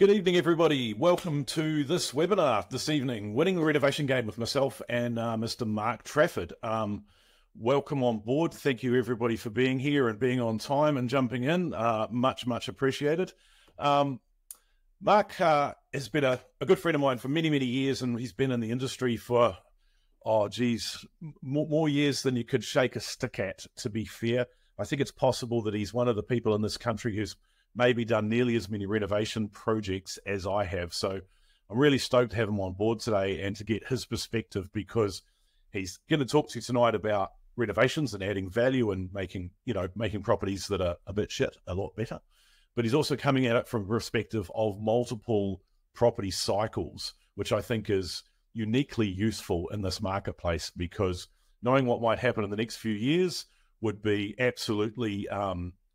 Good evening, everybody. Welcome to this webinar this evening, Winning the Renovation Game with myself and Mr. Mark Trafford. Welcome on board. Thank you, everybody, for being here and being on time and jumping in. Much appreciated. Mark has been a good friend of mine for many years, and he's been in the industry for, more years than you could shake a stick at, to be fair. I think it's possible that he's one of the people in this country who's maybe done nearly as many renovation projects as I have. So I'm really stoked to have him on board today and to get his perspective, because he's going to talk to you tonight about renovations and adding value and making properties that are a bit shit a lot better. But he's also coming at it from a perspective of multiple property cycles, which I think is uniquely useful in this marketplace, because knowing what might happen in the next few years would be absolutely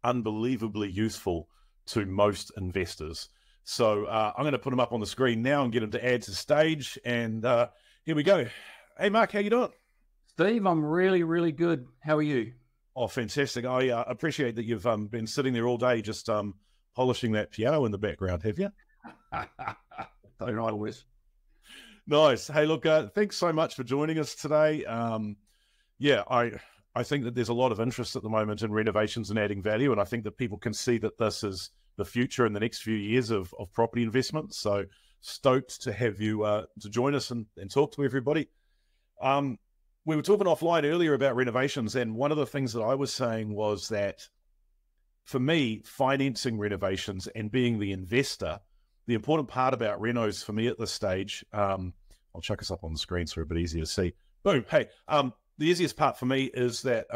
unbelievably useful to most investors. So I'm going to put him up on the screen now and get him to add to stage. And here we go. Hey, Mark, how you doing? Steve, I'm really good. How are you? Oh, fantastic. I appreciate that you've been sitting there all day just polishing that piano in the background, have you? Don't always. Nice. Hey, look, thanks so much for joining us today. I think that there's a lot of interest at the moment in renovations and adding value, and I think that people can see that this is the future in the next few years of property investment. So stoked to have you to join us and talk to everybody. We were talking offline earlier about renovations, and one of the things that I was saying was that for me, financing renovations and being the investor, the important part about renos for me at this stage, I'll chuck us up on the screen so it's a bit easier to see. Boom. Hey, the easiest part for me is that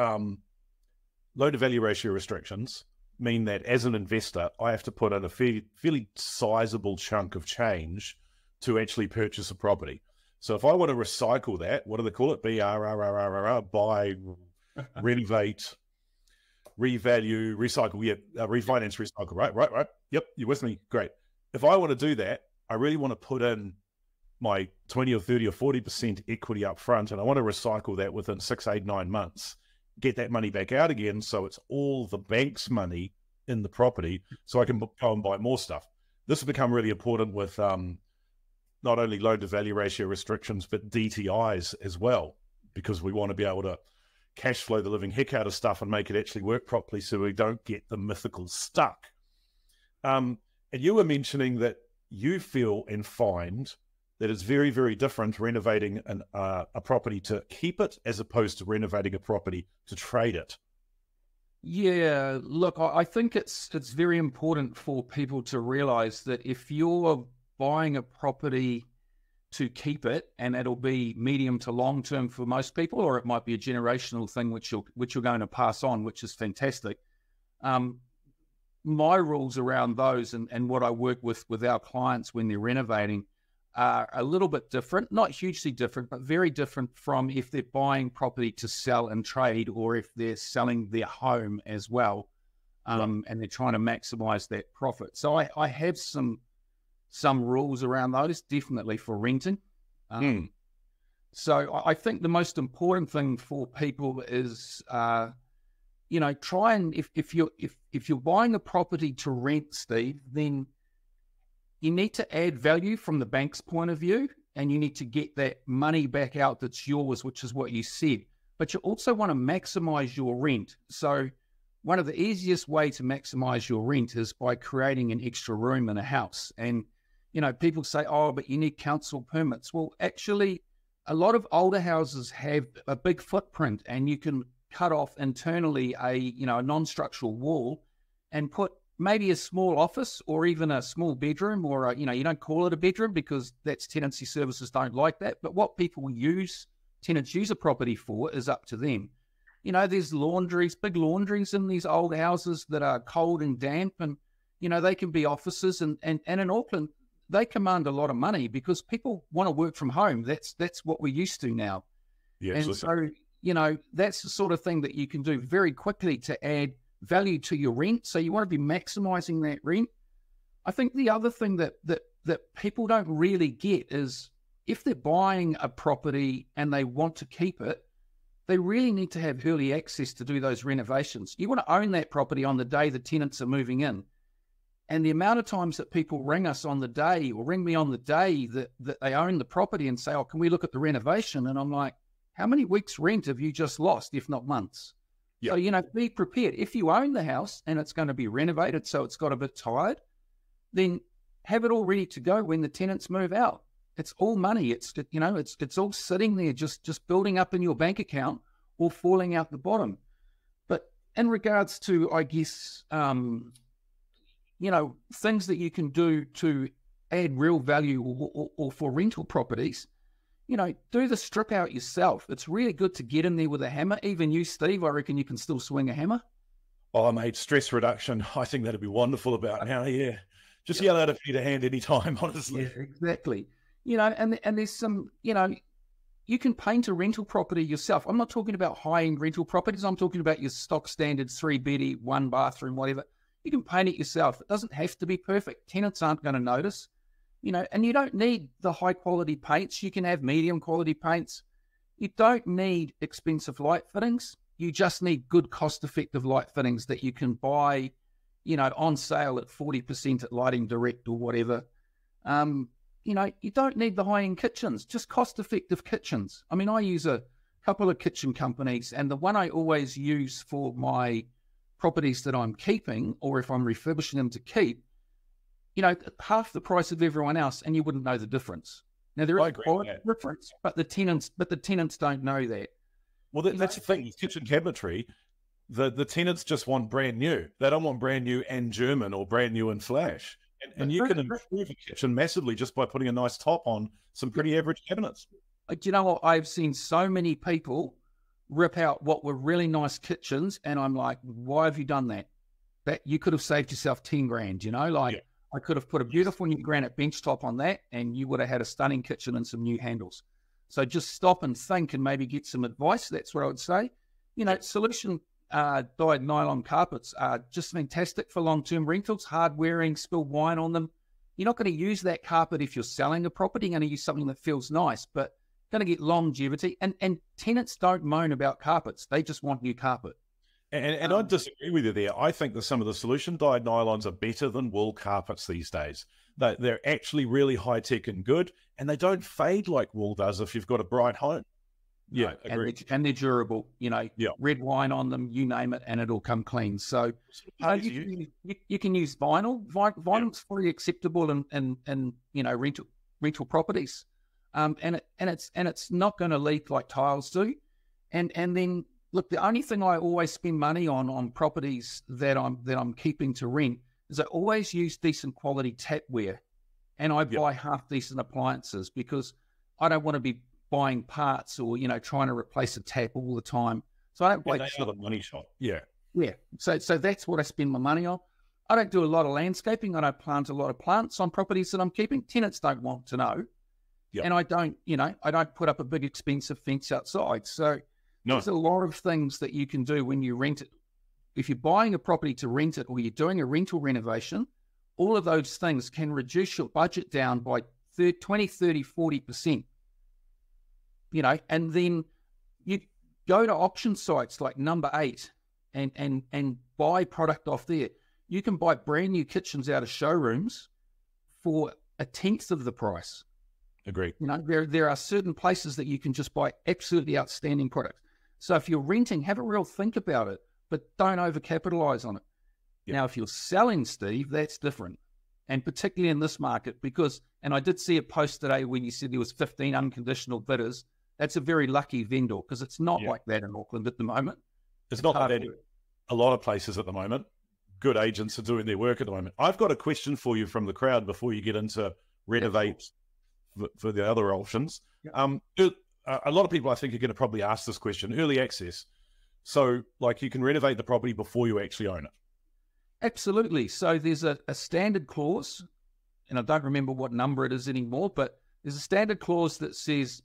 loan-to-value ratio restrictions mean that as an investor, I have to put in a fairly sizable chunk of change to actually purchase a property. So if I want to recycle that, what do they call it? BRRRRR, buy, renovate, revalue, recycle, refinance, recycle, right? Yep, you're with me. Great. If I want to do that, I really want to put in my 20 or 30 or 40% equity up front, and I want to recycle that within 6, 8, 9 months, get that money back out again, so it's all the bank's money in the property, so I can go and buy more stuff. This has become really important with not only loan-to-value ratio restrictions, but DTIs as well, because we want to be able to cash flow the living heck out of stuff and make it actually work properly so we don't get the mythical stuck. And you were mentioning that you feel and find that it's very different renovating a property to keep it as opposed to renovating a property to trade it. Yeah, look, I think it's very important for people to realize that if you're buying a property to keep it, and it'll be medium to long term for most people, or it might be a generational thing which you're going to pass on, which is fantastic. My rules around those and what I work with our clients when they're renovating are a little bit different, not hugely different, but very different from if they're buying property to sell and trade, or if they're selling their home as well, and they're trying to maximize that profit. So I have some rules around those, definitely for renting. So I think the most important thing for people is, try and if you're buying a property to rent, Steve, then you need to add value from the bank's point of view, and you need to get that money back out that's yours, which is what you said. But you also want to maximize your rent. So one of the easiest ways to maximize your rent is by creating an extra room in a house. And, people say, oh, but you need council permits. Well, actually, a lot of older houses have a big footprint, and you can cut off internally a non-structural wall and put maybe a small office or even a small bedroom, or you don't call it a bedroom because that's tenancy services don't like that. But what tenants use a property for is up to them. There's laundries, big laundries in these old houses that are cold and damp, and they can be offices. And in Auckland, they command a lot of money because people want to work from home. That's what we're used to now. Yeah, and so that's the sort of thing that you can do very quickly to add value to your rent. So you want to be maximizing that rent. I think the other thing that people don't really get is, if they're buying a property and they want to keep it, they really need to have early access to do those renovations. You want to own that property on the day the tenants are moving in. And the amount of times that people ring us on the day or ring me on the day that they own the property and say, oh, can we look at the renovation? And I'm like, how many weeks rent have you just lost, if not months? Yep. So, be prepared. If you own the house and it's going to be renovated, so it's got a bit tired, then have it all ready to go when the tenants move out. It's all money. It's all sitting there, just building up in your bank account or falling out the bottom. But in regards to, I guess, things that you can do to add real value or for rental properties, do the strip out yourself. It's really good to get in there with a hammer. Even you, Steve, I reckon you can still swing a hammer. Oh, mate, stress reduction. I think that'd be wonderful about now. Yeah. Just yell out if you need a hand anytime, honestly. Yeah, exactly. And there's some, you can paint a rental property yourself. I'm not talking about high-end rental properties. I'm talking about your stock standard 3-beddy, 1 bathroom, whatever. You can paint it yourself. It doesn't have to be perfect. Tenants aren't going to notice, and you don't need the high-quality paints. You can have medium-quality paints. You don't need expensive light fittings. You just need good cost-effective light fittings that you can buy, on sale at 40% at Lighting Direct or whatever. You don't need the high-end kitchens, just cost-effective kitchens. I mean, I use a couple of kitchen companies, and the one I always use for my properties that I'm keeping, or if I'm refurbishing them to keep, half the price of everyone else, and you wouldn't know the difference. Now, there is a quality difference, but the tenants don't know that. Well, that's the thing with kitchen cabinetry. The tenants just want brand new. They don't want brand new and German or brand new and flash. And you can improve a kitchen massively just by putting a nice top on some pretty average cabinets. Do you know what? I've seen so many people rip out what were really nice kitchens, and I'm like, why have you done that? That you could have saved yourself 10 grand, I could have put a beautiful new granite bench top on that, and you would have had a stunning kitchen and some new handles. So just stop and think and maybe get some advice. That's what I would say. Solution dyed nylon carpets are just fantastic for long-term rentals, hard wearing, spilled wine on them. You're not going to use that carpet if you're selling a property. You're going to use something that feels nice, but going to get longevity. And tenants don't moan about carpets. They just want new carpet. And I disagree with you there. I think that some of the solution dyed nylons are better than wool carpets these days. They're actually really high-tech and good, and they don't fade like wool does if you've got a bright home. Yeah, no, and they're durable. Red wine on them, you name it, and it'll come clean. So you can use vinyl. Vinyl's fully acceptable in rental properties, and it's not going to leak like tiles do. And then look, the only thing I always spend money on properties that I'm keeping to rent is I always use decent quality tapware, and I buy half decent appliances because I don't want to be buying parts or, trying to replace a tap all the time. So I don't like the money shot. Yeah. Yeah. So that's what I spend my money on. I don't do a lot of landscaping. I don't plant a lot of plants on properties that I'm keeping. Tenants don't want to know. Yep. And I don't put up a big expensive fence outside. So there's a lot of things that you can do when you rent it. If you're buying a property to rent it or you're doing a rental renovation, all of those things can reduce your budget down by 20, 30, 40%. And then you go to auction sites like Number 8 and buy product off there. You can buy brand new kitchens out of showrooms for 1/10 of the price. Agreed. There are certain places that you can just buy absolutely outstanding products. So if you're renting, have a real think about it, but don't overcapitalize on it. Yep. Now, if you're selling, Steve, that's different. And particularly in this market, and I did see a post today when you said there was 15 unconditional bidders. That's a very lucky vendor because it's not like that in Auckland at the moment. It's not like that in a lot of places at the moment. Good agents are doing their work at the moment. I've got a question for you from the crowd before you get into Renovate for the other options. Yep. A lot of people, I think, are going to probably ask this question. Early access. So, you can renovate the property before you actually own it. Absolutely. So there's a standard clause, and I don't remember what number it is anymore, but there's a standard clause that says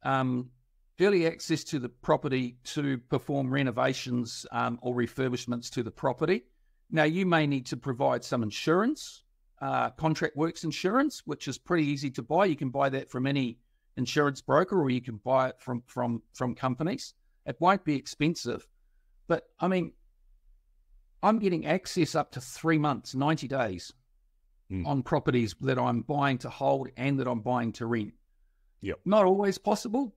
early access to the property to perform renovations or refurbishments to the property. Now, you may need to provide some insurance, contract works insurance, which is pretty easy to buy. You can buy that from any insurance broker, or you can buy it from companies. It won't be expensive. But, I mean, I'm getting access up to 3 months, 90 days. on properties that I'm buying to hold and that I'm buying to rent. Yep. Not always possible,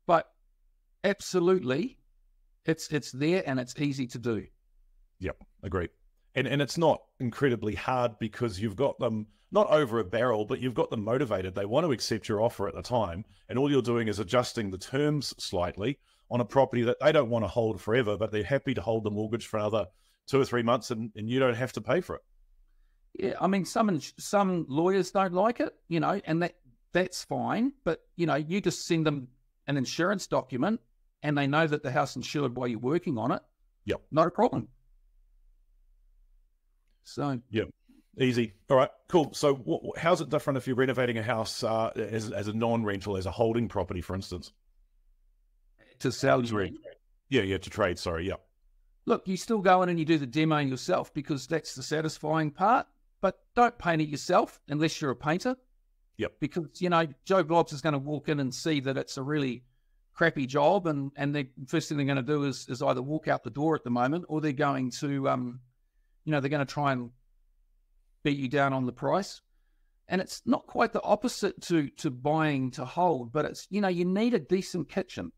but absolutely it's there and it's easy to do. Yep, agreed. And it's not incredibly hard because you've got them not over a barrel, but you've got them motivated. They want to accept your offer at the time, and all you're doing is adjusting the terms slightly on a property that they don't want to hold forever, but they're happy to hold the mortgage for another 2 or 3 months, and you don't have to pay for it. Yeah, I mean, some lawyers don't like it, and that's fine. But, you just send them an insurance document and they know that the house is insured while you're working on it. Yep. Not a problem. So. Yep. Easy. All right, cool. So how's it different if you're renovating a house as a non-rental, as a holding property, for instance? To sell. Yeah, to trade, sorry, yeah. Look, you still go in and you do the demo yourself because that's the satisfying part, but don't paint it yourself unless you're a painter. Yep. Because, Joe Blobs is going to walk in and see that it's a really crappy job, and the first thing they're going to do is either walk out the door at the moment, or they're going to, they're going to try and beat you down on the price. And it's not quite the opposite to buying to hold, but it's, you need a decent kitchen.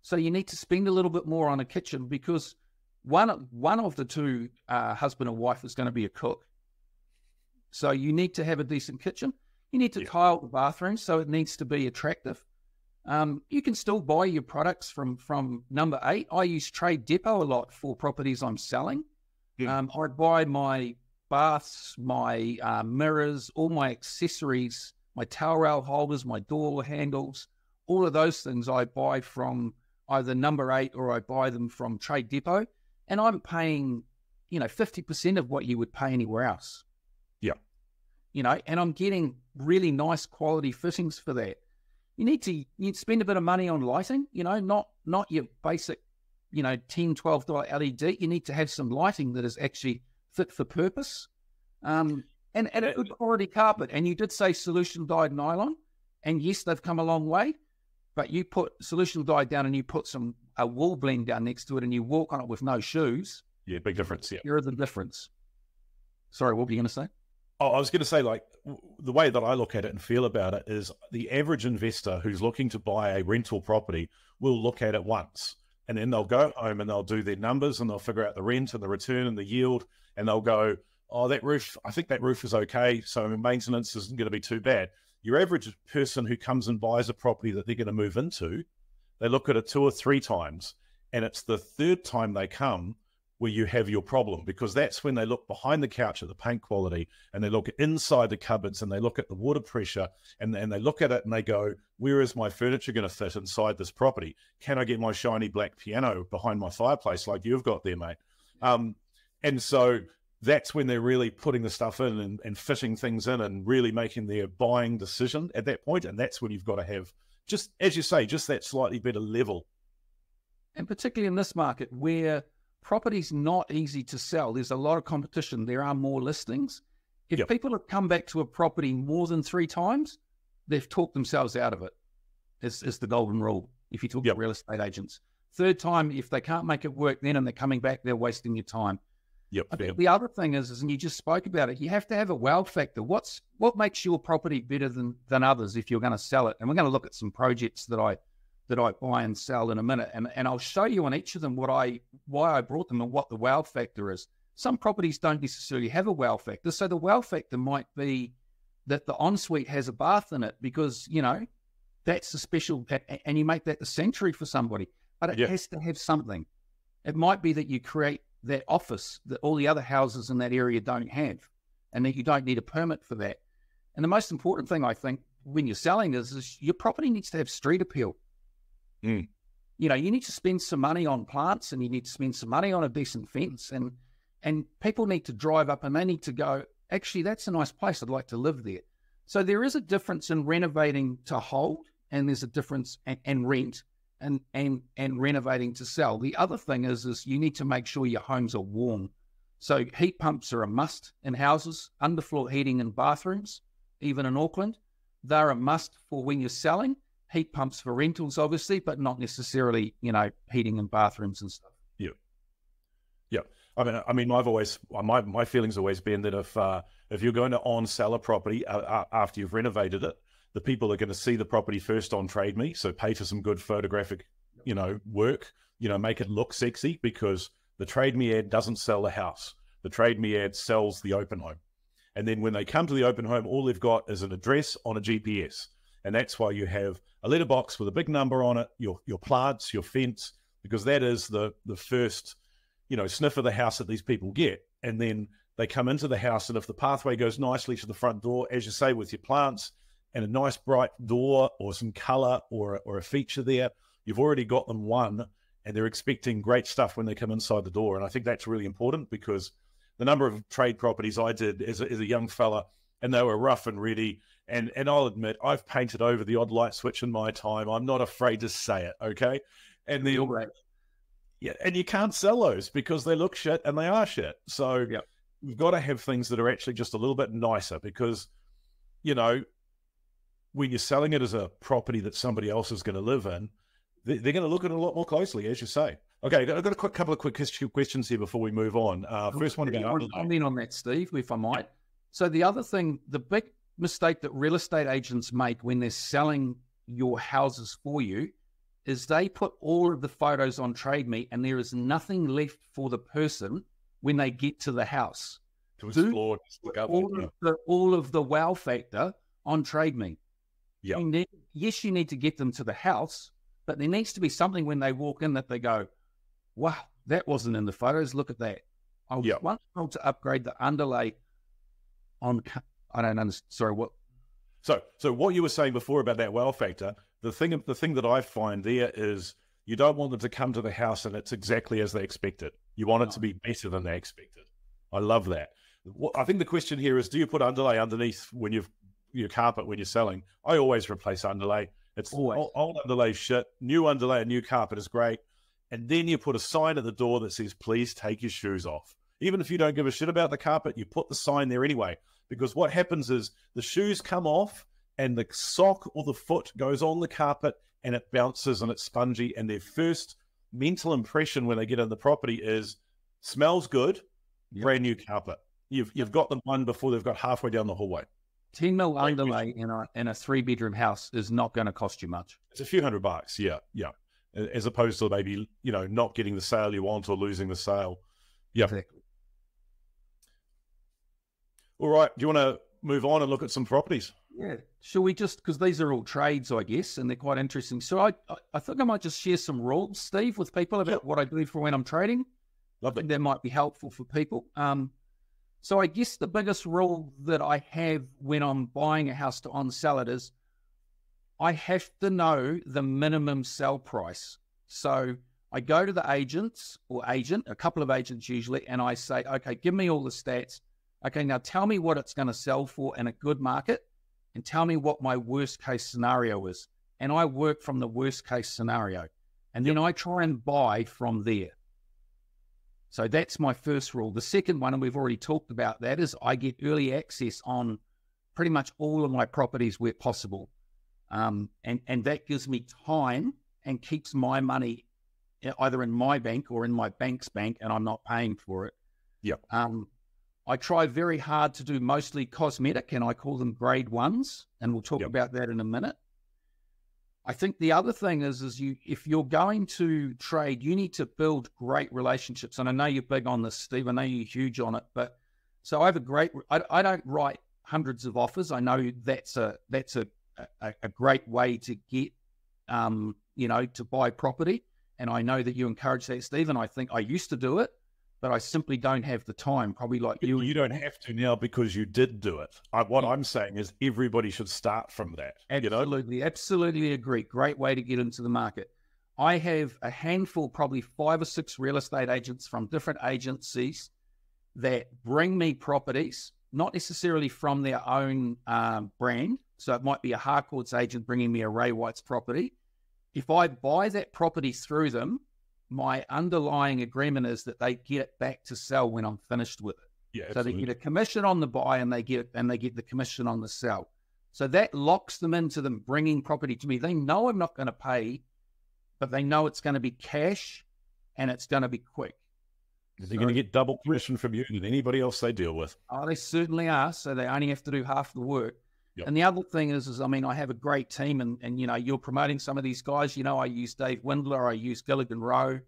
So you need to spend a little bit more on a kitchen because one of the two, husband and wife, is going to be a cook. So you need to have a decent kitchen. You need to tile the bathroom, so it needs to be attractive. You can still buy your products from Number 8. I use Trade Depot a lot for properties I'm selling. I buy my baths, my mirrors, all my accessories, my towel rail holders, my door handles, all of those things I buy from either Number 8 or I buy them from Trade Depot, and I'm paying, 50% of what you would pay anywhere else. Yeah. And I'm getting really nice quality fittings for that. You'd spend a bit of money on lighting, not your basic, $10, $12 LED. You need to have some lighting that is actually fit for purpose. And a good quality carpet. And you did say solution dyed nylon, and yes, they've come a long way. But you put solution dye down and you put a wool blend down next to it and you walk on it with no shoes. Yeah, big difference, yeah. Here's the difference. Sorry, what were you going to say? Oh, I was going to say, the way that I look at it and feel about it is the average investor who's looking to buy a rental property will look at it once, and then they'll go home and they'll do their numbers and they'll figure out the rent and the return and the yield, and they'll go, oh, I think that roof is okay, so maintenance isn't going to be too bad. Your average person who comes and buys a property that they're going to move into, they look at it 2 or 3 times, and it's the third time they come where you have your problem, because that's when they look behind the couch at the paint quality, and they look inside the cupboards, and they look at the water pressure, and they look at it and they go, where is my furniture going to fit inside this property? Can I get my shiny black piano behind my fireplace like you've got there, mate? And so that's when they're really putting the stuff in and fitting things in and really making their buying decision at that point. And that's when you've got to have, just as you say, just that slightly better level. And particularly in this market where property's not easy to sell, there's a lot of competition, there are more listings. If people have come back to a property more than 3 times, they've talked themselves out of it. It's the golden rule if you talk to real estate agents. 3rd time, if they can't make it work then and they're coming back, they're wasting your time. The other thing is, and you just spoke about it, you have to have a wow factor. What makes your property better than others if you're going to sell it? And we're going to look at some projects that I buy and sell in a minute, and I'll show you on each of them why I brought them and what the wow factor is. Some properties don't necessarily have a wow factor, so the wow factor might be that the ensuite has a bath in it because that's a special, and you make that the sanctuary for somebody. But it has to have something. It might be that you create that office that all the other houses in that area don't have, and that you don't need a permit for that. And the most important thing, I think, when you're selling is your property needs to have street appeal. You need to spend some money on plants, and you need to spend some money on a decent fence, and people need to drive up and they need to go, actually, that's a nice place. I'd like to live there. So there is a difference in renovating to hold, and there's a difference and rent. And renovating to sell. The other thing is you need to make sure your homes are warm. So heat pumps are a must in houses, underfloor heating in bathrooms, even in Auckland. They're a must for when you're selling. Heat pumps for rentals, obviously, but not necessarily, heating in bathrooms and stuff. Yeah. I mean, my feelings always been that if you're going to on-sell a property after you've renovated it, the people are going to see the property first on Trade Me, so pay for some good photographic, work, make it look sexy, because the Trade Me ad doesn't sell the house. The Trade Me ad sells the open home. And then when they come to the open home, all they've got is an address on a GPS. And that's why you have a letterbox with a big number on it, your plants, your fence, because that is the first, sniff of the house that these people get. And then they come into the house, and if the pathway goes nicely to the front door, as you say, with your plants and a nice bright door or some color or a feature there, you've already got them won, and they're expecting great stuff when they come inside the door. And I think that's really important, because the number of trade properties I did as a young fella, and they were rough and ready. And I'll admit, I've painted over the odd light switch in my time. I'm not afraid to say it, okay? And and you can't sell those because they look shit and they are shit. So you've got to have things that are actually just a little bit nicer, because, when you're selling it as a property that somebody else is going to live in, they're going to look at it a lot more closely, as you say. Okay, I've got a couple of quick questions here before we move on. First one about... Comment on that, Steve, if I might. So the other thing, the big mistake that real estate agents make when they're selling your houses for you is they put all of the photos on Trade Me, and there is nothing left for the person when they get to the house to explore. All of the wow factor on Trade Me. Yeah. Yes, you need to get them to the house, but there needs to be something when they walk in that they go, wow, that wasn't in the photos. Look at that. I was once told to upgrade the underlay on... I don't understand. Sorry, what? So what you were saying before about that wow factor, the thing that I find there is you don't want them to come to the house and it's exactly as they expected. You want it to be better than they expected. I love that. I think the question here is, do you put underlay underneath when your carpet when you're selling? I always replace underlay. It's old underlay shit. New underlay and new carpet is great. And then you put a sign at the door that says, please take your shoes off. Even if you don't give a shit about the carpet, you put the sign there anyway. Because what happens is the shoes come off and the sock or the foot goes on the carpet and it bounces and it's spongy. And their first mental impression when they get in the property is, smells good, brand new carpet. You've got them one before they've got halfway down the hallway. 10 mil underlay in a 3-bedroom house is not going to cost you much. It's a few $100, yeah. As opposed to maybe, not getting the sale you want or losing the sale. Yeah. Exactly. All right. Do you want to move on and look at some properties? Yeah. Shall we just, because these are all trades, I guess, and they're quite interesting. So I think I might just share some rules, Steve, with people about what I do for when I'm trading. Lovely. I think that might be helpful for people. So I guess the biggest rule that I have when I'm buying a house to on-sell it is I have to know the minimum sell price. So I go to the agent, a couple of agents usually, and I say, okay, give me all the stats. Okay, now tell me what it's going to sell for in a good market, and tell me what my worst case scenario is. And I work from the worst case scenario. And then I try and buy from there. So that's my first rule. The second one, and we've already talked about that, is I get early access on pretty much all of my properties where possible. And that gives me time and keeps my money either in my bank or in my bank's bank, and I'm not paying for it. Yeah. I try very hard to do mostly cosmetic, and I call them grade ones, and we'll talk about that in a minute. I think the other thing is if you're going to trade, you need to build great relationships. And I know you're big on this, Steve. I know you're huge on it. But so I have I don't write hundreds of offers. I know that's a great way to get, to buy property. And I know that you encourage that, Steve. And I think I used to do it, but I simply don't have the time, probably like you. You don't have to now because you did do it. What I'm saying is everybody should start from that. Absolutely, absolutely agree. Great way to get into the market. I have a handful, probably 5 or 6 real estate agents from different agencies that bring me properties, not necessarily from their own brand. So it might be a Harcourt's agent bringing me a Ray White's property. If I buy that property through them, my underlying agreement is that they get it back to sell when I'm finished with it. Yeah, so they get a commission on the buy and they get the commission on the sell. So that locks them into them bringing property to me. They know I'm not going to pay, but they know it's going to be cash and it's going to be quick. They're going to get double commission from you than anybody else they deal with. Oh, they certainly are. So they only have to do half the work. Yep. And the other thing is, I mean, I have a great team and, you know, you're promoting some of these guys. You know, I use Dave Windler, I use Gilligan Rowe.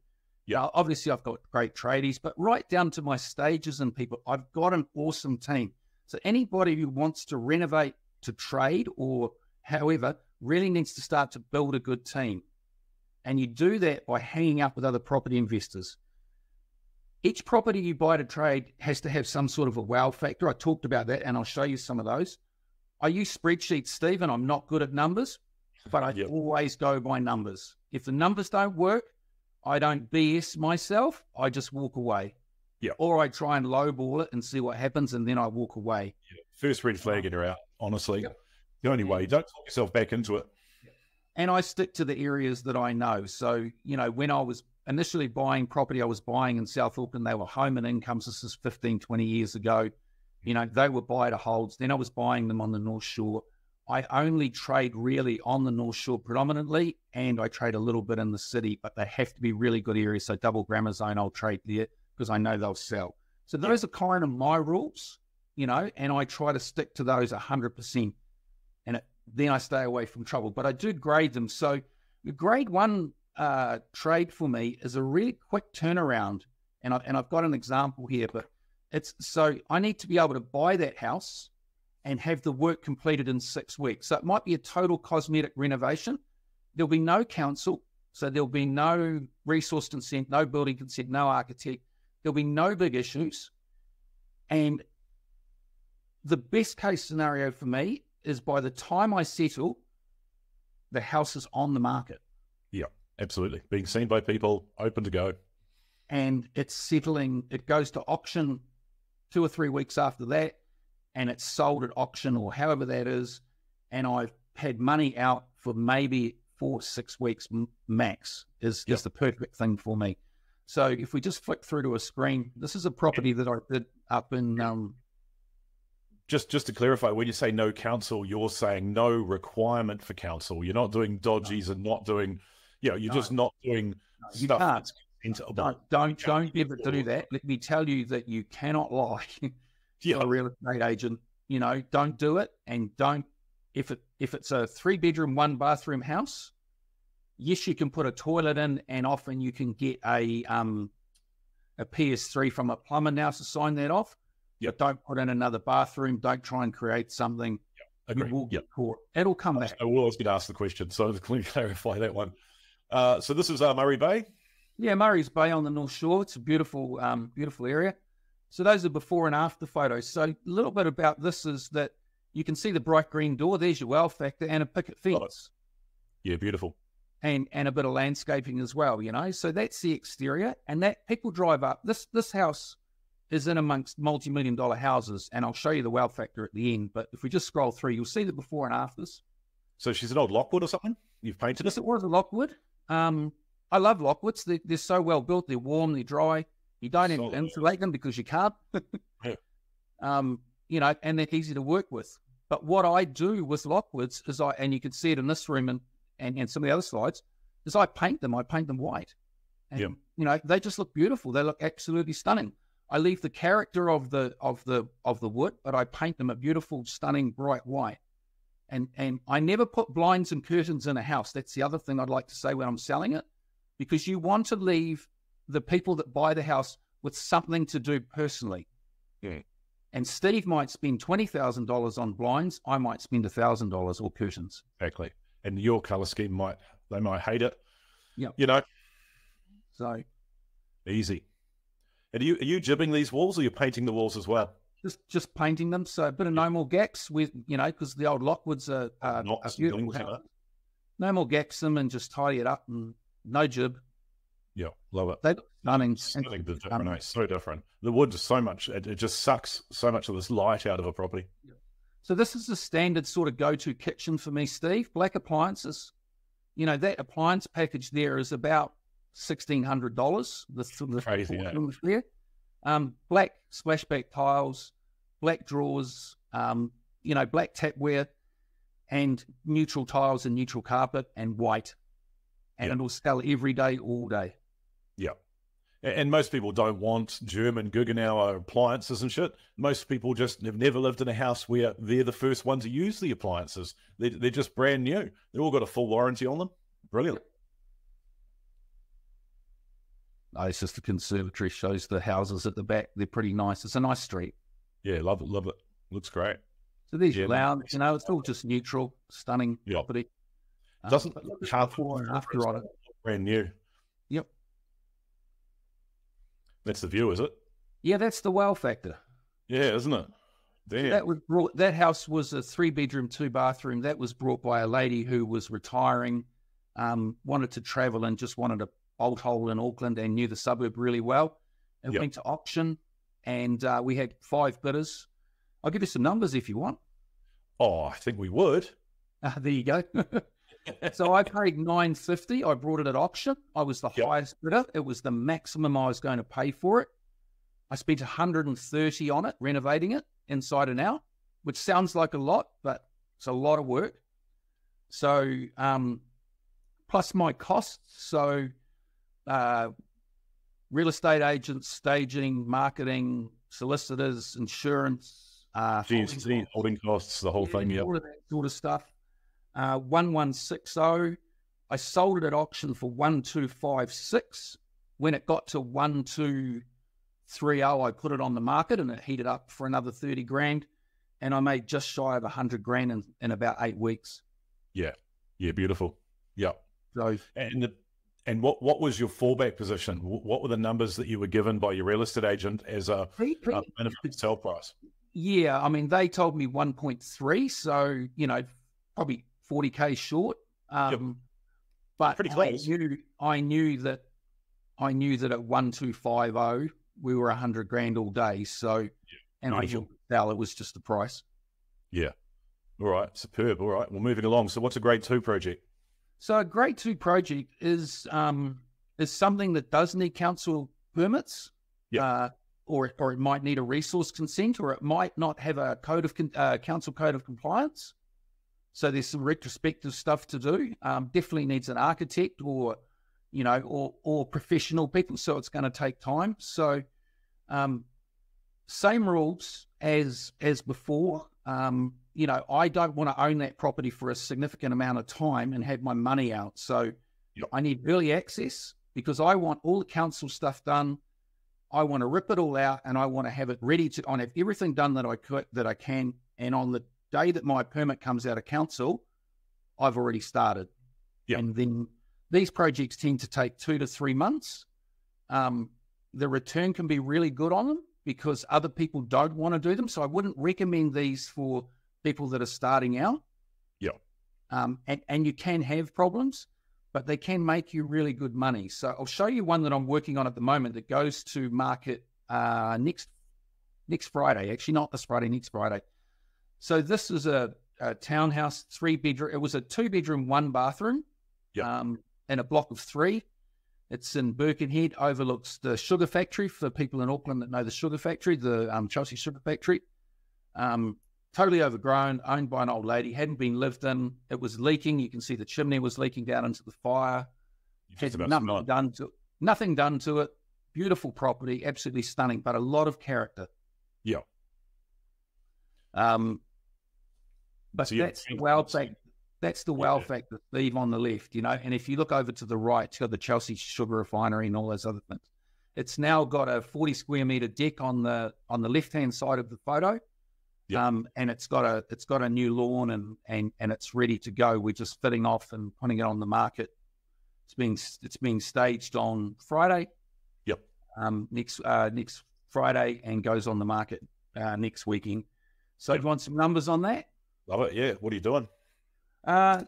Yeah. Obviously, I've got great tradies, but right down to my stages and people, I've got an awesome team. So anybody who wants to renovate to trade or however really needs to start to build a good team. And you do that by hanging out with other property investors. Each property you buy to trade has to have some sort of a wow factor. I talked about that, and I'll show you some of those. I use spreadsheets, Steve, and I'm not good at numbers, but I always go by numbers. If the numbers don't work, I don't BS myself. I just walk away. Yeah. Or I try and lowball it and see what happens, and then I walk away. Yeah. First red flag and you're out, honestly. The only way. Don't talk yourself back into it. And I stick to the areas that I know. So, you know, when I was initially buying property, I was buying in South Auckland. They were home and incomes. This is 15, 20 years ago. You know, they were buy to holds. Then I was buying them on the North Shore. I only trade really on the North Shore predominantly, and I trade a little bit in the city, but they have to be really good areas. So double grammar zone, I'll trade there because I know they'll sell. So those are kind of my rules, you know, and I try to stick to those 100%. And then I stay away from trouble. But I do grade them. So the grade one trade for me is a really quick turnaround. And I've got an example here, but it's so I need to be able to buy that house and have the work completed in 6 weeks. So it might be a total cosmetic renovation. There'll be no council. So there'll be no resource consent, no building consent, no architect. There'll be no big issues. And the best case scenario for me is by the time I settle, the house is on the market. Yeah, absolutely. Being seen by people, open to go. And it's settling. It goes to auction 2 or 3 weeks after that, and it's sold at auction or however that is. And I've had money out for maybe 4 to 6 weeks max is the perfect thing for me. So if we just flick through to a screen, this is a property that I did up in... Just to clarify, when you say no council, you're saying no requirement for council. You're not doing dodgies and not doing, you're just not doing stuff that's consentable. Don't ever do that. Let me tell you that you cannot lie to a real estate agent. You know, don't do it, and don't if it's a 3-bedroom, 1-bathroom house. Yes, you can put a toilet in, and often you can get a PS3 from a plumber now to sign that off. But don't put in another bathroom. Don't try and create something. Agree. You will get caught. It'll come back. I will always get asked the question, so to clarify that one. So this is Murray Bay? Yeah, Murray's Bay on the North Shore. It's a beautiful, beautiful area. So those are before and after photos. So a little bit about this is that you can see the bright green door. There's your wow factor and a picket fence. Yeah, beautiful. And a bit of landscaping as well, you know. So that's the exterior. And that people drive up. This house is in amongst multi-million-dollar houses, and I'll show you the wow factor at the end. But if we just scroll through, you'll see the before and afters. So she's an old Lockwood or something? You've painted Yes, it was a Lockwood. I love Lockwoods. They're so well built. They're warm. They're dry. You don't have to insulate them because you can't. You know, and they're easy to work with. But what I do with Lockwoods is and you can see it in this room and some of the other slides, is I paint them. I paint them white. And, you know, they just look beautiful. They look absolutely stunning. I leave the character of the wood, but I paint them a beautiful, stunning, bright white. And I never put blinds and curtains in a house. That's the other thing I'd like to say when I'm selling it, because you want to leave the people that buy the house with something to do personally. Yeah. And Steve might spend $20,000 on blinds. I might spend $1,000 or curtains. Exactly. And your color scheme they might hate it. Yeah. You know. So easy. And are you jibbing these walls, or you're painting the walls as well? Just painting them. So a bit of no more gaps with, you know, because the old Lockwoods are beautiful. No more gaps them and just tidy it up and no jib. Yeah, love it. They look stunning. Something different, so different. The wood is so much, it just sucks so much of this light out of a property. Yeah. So this is the standard sort of go-to kitchen for me, Steve. Black appliances. You know, that appliance package there is about $1,600. The crazy, there. Black splashback tiles, black drawers, you know, black tapware, and neutral tiles and neutral carpet and white. And it'll sell every day, all day. Yeah. And most people don't want German Guggenauer appliances and shit. Most people just have never lived in a house where they're the first one to use the appliances. They're just brand new. They've all got a full warranty on them. Brilliant. No, it's just the conservatory, shows the houses at the back. They're pretty nice. It's a nice street. Yeah, love it, love it. Looks great. So there's your lounge, you know, it's all just neutral, stunning property. Doesn't before and after on it. Brand new. Yep. That's the view, is it? Yeah, that's the wow factor. Yeah, isn't it? Damn. That house was a 3-bedroom, 2-bathroom. That was brought by a lady who was retiring, wanted to travel and just wanted a bolt hole in Auckland and knew the suburb really well. It went to auction, and we had 5 bidders. I'll give you some numbers if you want. Oh, I think we would. There you go. So I paid $950. I brought it at auction. I was the highest bidder. It was the maximum I was going to pay for it. I spent $130 on it, renovating it inside and out, which sounds like a lot, but it's a lot of work. So, plus my costs. So, real estate agents, staging, marketing, solicitors, insurance, holding costs, the whole thing. All of that sort of stuff. 1160. I sold it at auction for 1256. When it got to 1230, I put it on the market and it heated up for another 30 grand. And I made just shy of 100 grand in about 8 weeks. Yeah. Yeah, beautiful. Yeah. So, and what was your fallback position? What were the numbers that you were given by your real estate agent as a minimum sell price? Yeah, I mean, they told me 1.3, so, you know, probably 40K short. But pretty close. I knew that at 1250 we were 100 grand all day. So, and I knew it was just the price. Yeah. All right. Superb. All right. Well, moving along. So, what's a grade 2 project? So, a grade 2 project is something that does need council permits. Yeah. Or it might need a resource consent, or it might not have a council code of compliance. So there's some retrospective stuff to do. Definitely needs an architect or professional people. So it's going to take time. So same rules as before. I don't want to own that property for a significant amount of time and have my money out. So I need early access because I want all the council stuff done. I want to rip it all out and I want to have it ready to. I have everything done that I can. And on the day that my permit comes out of council, I've already started. Yeah. And then these projects tend to take 2 to 3 months. The return can be really good on them because other people don't want to do them. So I wouldn't recommend these for people that are starting out. Yeah. And you can have problems, but they can make you really good money. So I'll show you one that I'm working on at the moment that goes to market next Friday. Actually, not this Friday, next Friday. So this is a townhouse, 3-bedroom. It was a 2-bedroom, 1-bathroom in a block of 3. It's in Birkenhead, overlooks the sugar factory for people in Auckland that know the sugar factory, the Chelsea sugar factory. Totally overgrown, owned by an old lady, hadn't been lived in. It was leaking. You can see the chimney was leaking down into the fire. Had nothing done to it. Beautiful property, absolutely stunning, but a lot of character. Yeah. But so that's the wow factor. That's the wow factor, Steve, on the left, And if you look over to the right, it's got the Chelsea Sugar Refinery and all those other things. It's now got a 40 square meter deck on the left-hand side of the photo. And it's got a new lawn and it's ready to go. We're just fitting off and putting it on the market. It's being staged on Friday. Yep. Next Friday and goes on the market next weekend. So do you want some numbers on that? Love it. Yeah. What are you doing?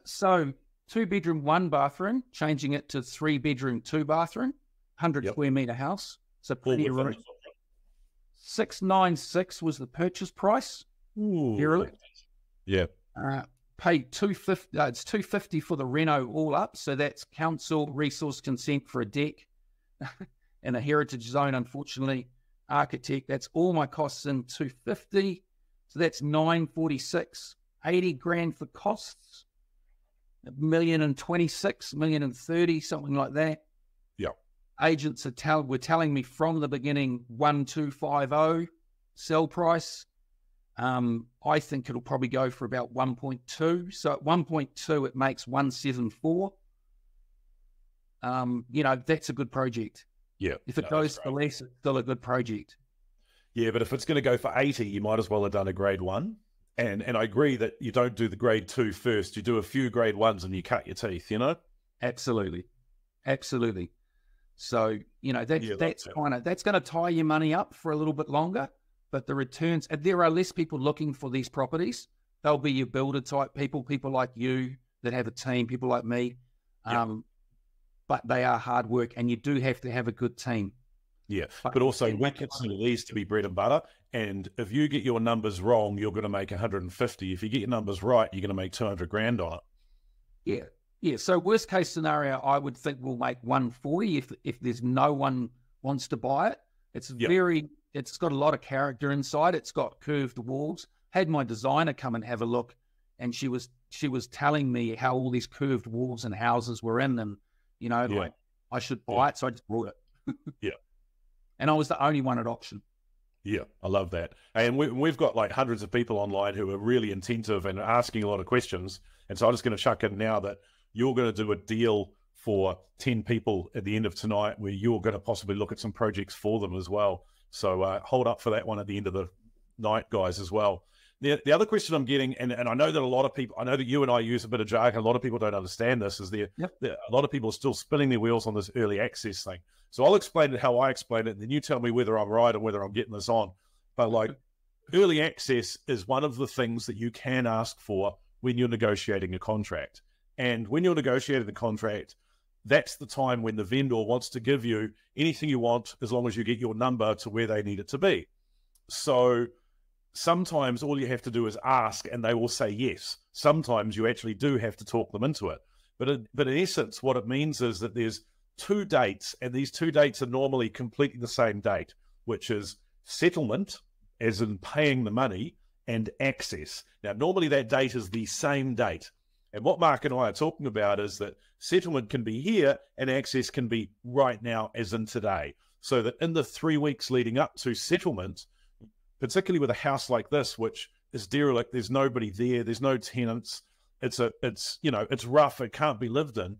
So 2-bedroom, 1-bathroom, changing it to 3-bedroom, 2-bathroom, 100 square meter house. So plenty of room. 696 was the purchase price. Ooh. Yeah. Paid $250. It's $250 for the reno all up. So that's council resource consent for a deck in a heritage zone. Unfortunately, architect. That's all my costs in $250. So that's $946. 80 grand for costs. $1,026,000, $1,030,000, something like that. Yeah. agents were telling me from the beginning 1,250 sell price. I think it'll probably go for about 1.2. So at 1.2, it makes 174. That's a good project. Yeah. If it goes for less, it's still a good project. Yeah, but if it's going to go for 80, you might as well have done a grade 1. And I agree that you don't do the grade 2 first. You do a few grade 1s and you cut your teeth, Absolutely. So, that's going to tie your money up for a little bit longer, but the returns, and there are less people looking for these properties. They'll be your builder type people like you that have a team, people like me. But they are hard work, and you do have to have a good team. Yeah, but also we consider these to be bread and butter. And if you get your numbers wrong, you're going to make 150. If you get your numbers right, you're going to make 200 grand on it. Yeah. So worst case scenario, I would think we'll make 140 if there's no one wants to buy it. It's got a lot of character inside. It's got curved walls. Had my designer come and have a look, and she was telling me how all these curved walls and houses were in them. Like I should buy it, so I just bought it. Yeah. And I was the only one at auction. Yeah, I love that. And we've got like hundreds of people online who are really attentive and asking a lot of questions. And so I'm just going to chuck in now that you're going to do a deal for 10 people at the end of tonight where you're going to possibly look at some projects for them as well. So hold up for that one at the end of the night, guys, as well. The other question I'm getting, and I know that a lot of people, I know that you and I use a bit of jargon, a lot of people don't understand this, is a lot of people are still spinning their wheels on this early access thing. So I'll explain it how I explain it, and then you tell me whether I'm right or whether I'm getting this on. But like early access is one of the things that you can ask for when you're negotiating a contract. And when you're negotiating the contract, that's the time when the vendor wants to give you anything you want as long as you get your number to where they need it to be. So sometimes all you have to do is ask and they will say yes. Sometimes you actually do have to talk them into it. But in essence, what it means is that there's 2 dates, and these 2 dates are normally completely the same date, which is settlement, as in paying the money, and access. Now, normally that date is the same date. And what Mark and I are talking about is that settlement can be here and access can be right now, as in today. So that in the 3 weeks leading up to settlement, particularly with a house like this, which is derelict, there's nobody there, there's no tenants, it's rough, it can't be lived in.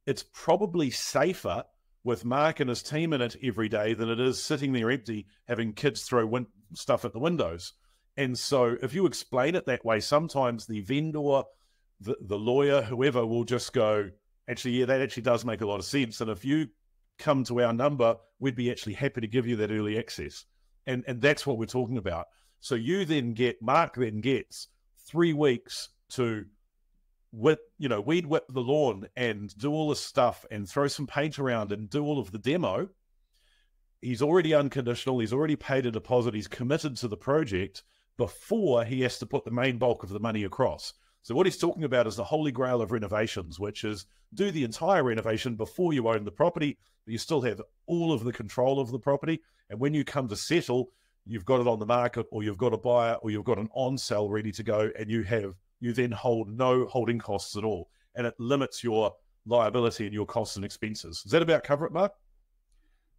It's probably safer with Mark and his team in it every day than it is sitting there empty, having kids throw stuff at the windows. And so if you explain it that way, sometimes the vendor, the lawyer, whoever will just go, actually, yeah, that actually does make a lot of sense. And if you come to our number, we'd be actually happy to give you that early access. And that's what we're talking about. So Mark then gets 3 weeks to weed whip the lawn and do all this stuff and throw some paint around and do all of the demo. He's already unconditional. He's already paid a deposit. He's committed to the project before he has to put the main bulk of the money across. So what he's talking about is the holy grail of renovations, which is do the entire renovation before you own the property, but you still have all of the control of the property. And when you come to settle, you've got it on the market, or you've got a buyer, or you've got an on-sale ready to go, and you then hold no holding costs at all. And it limits your liability and your costs and expenses. Does that about cover it, Mark?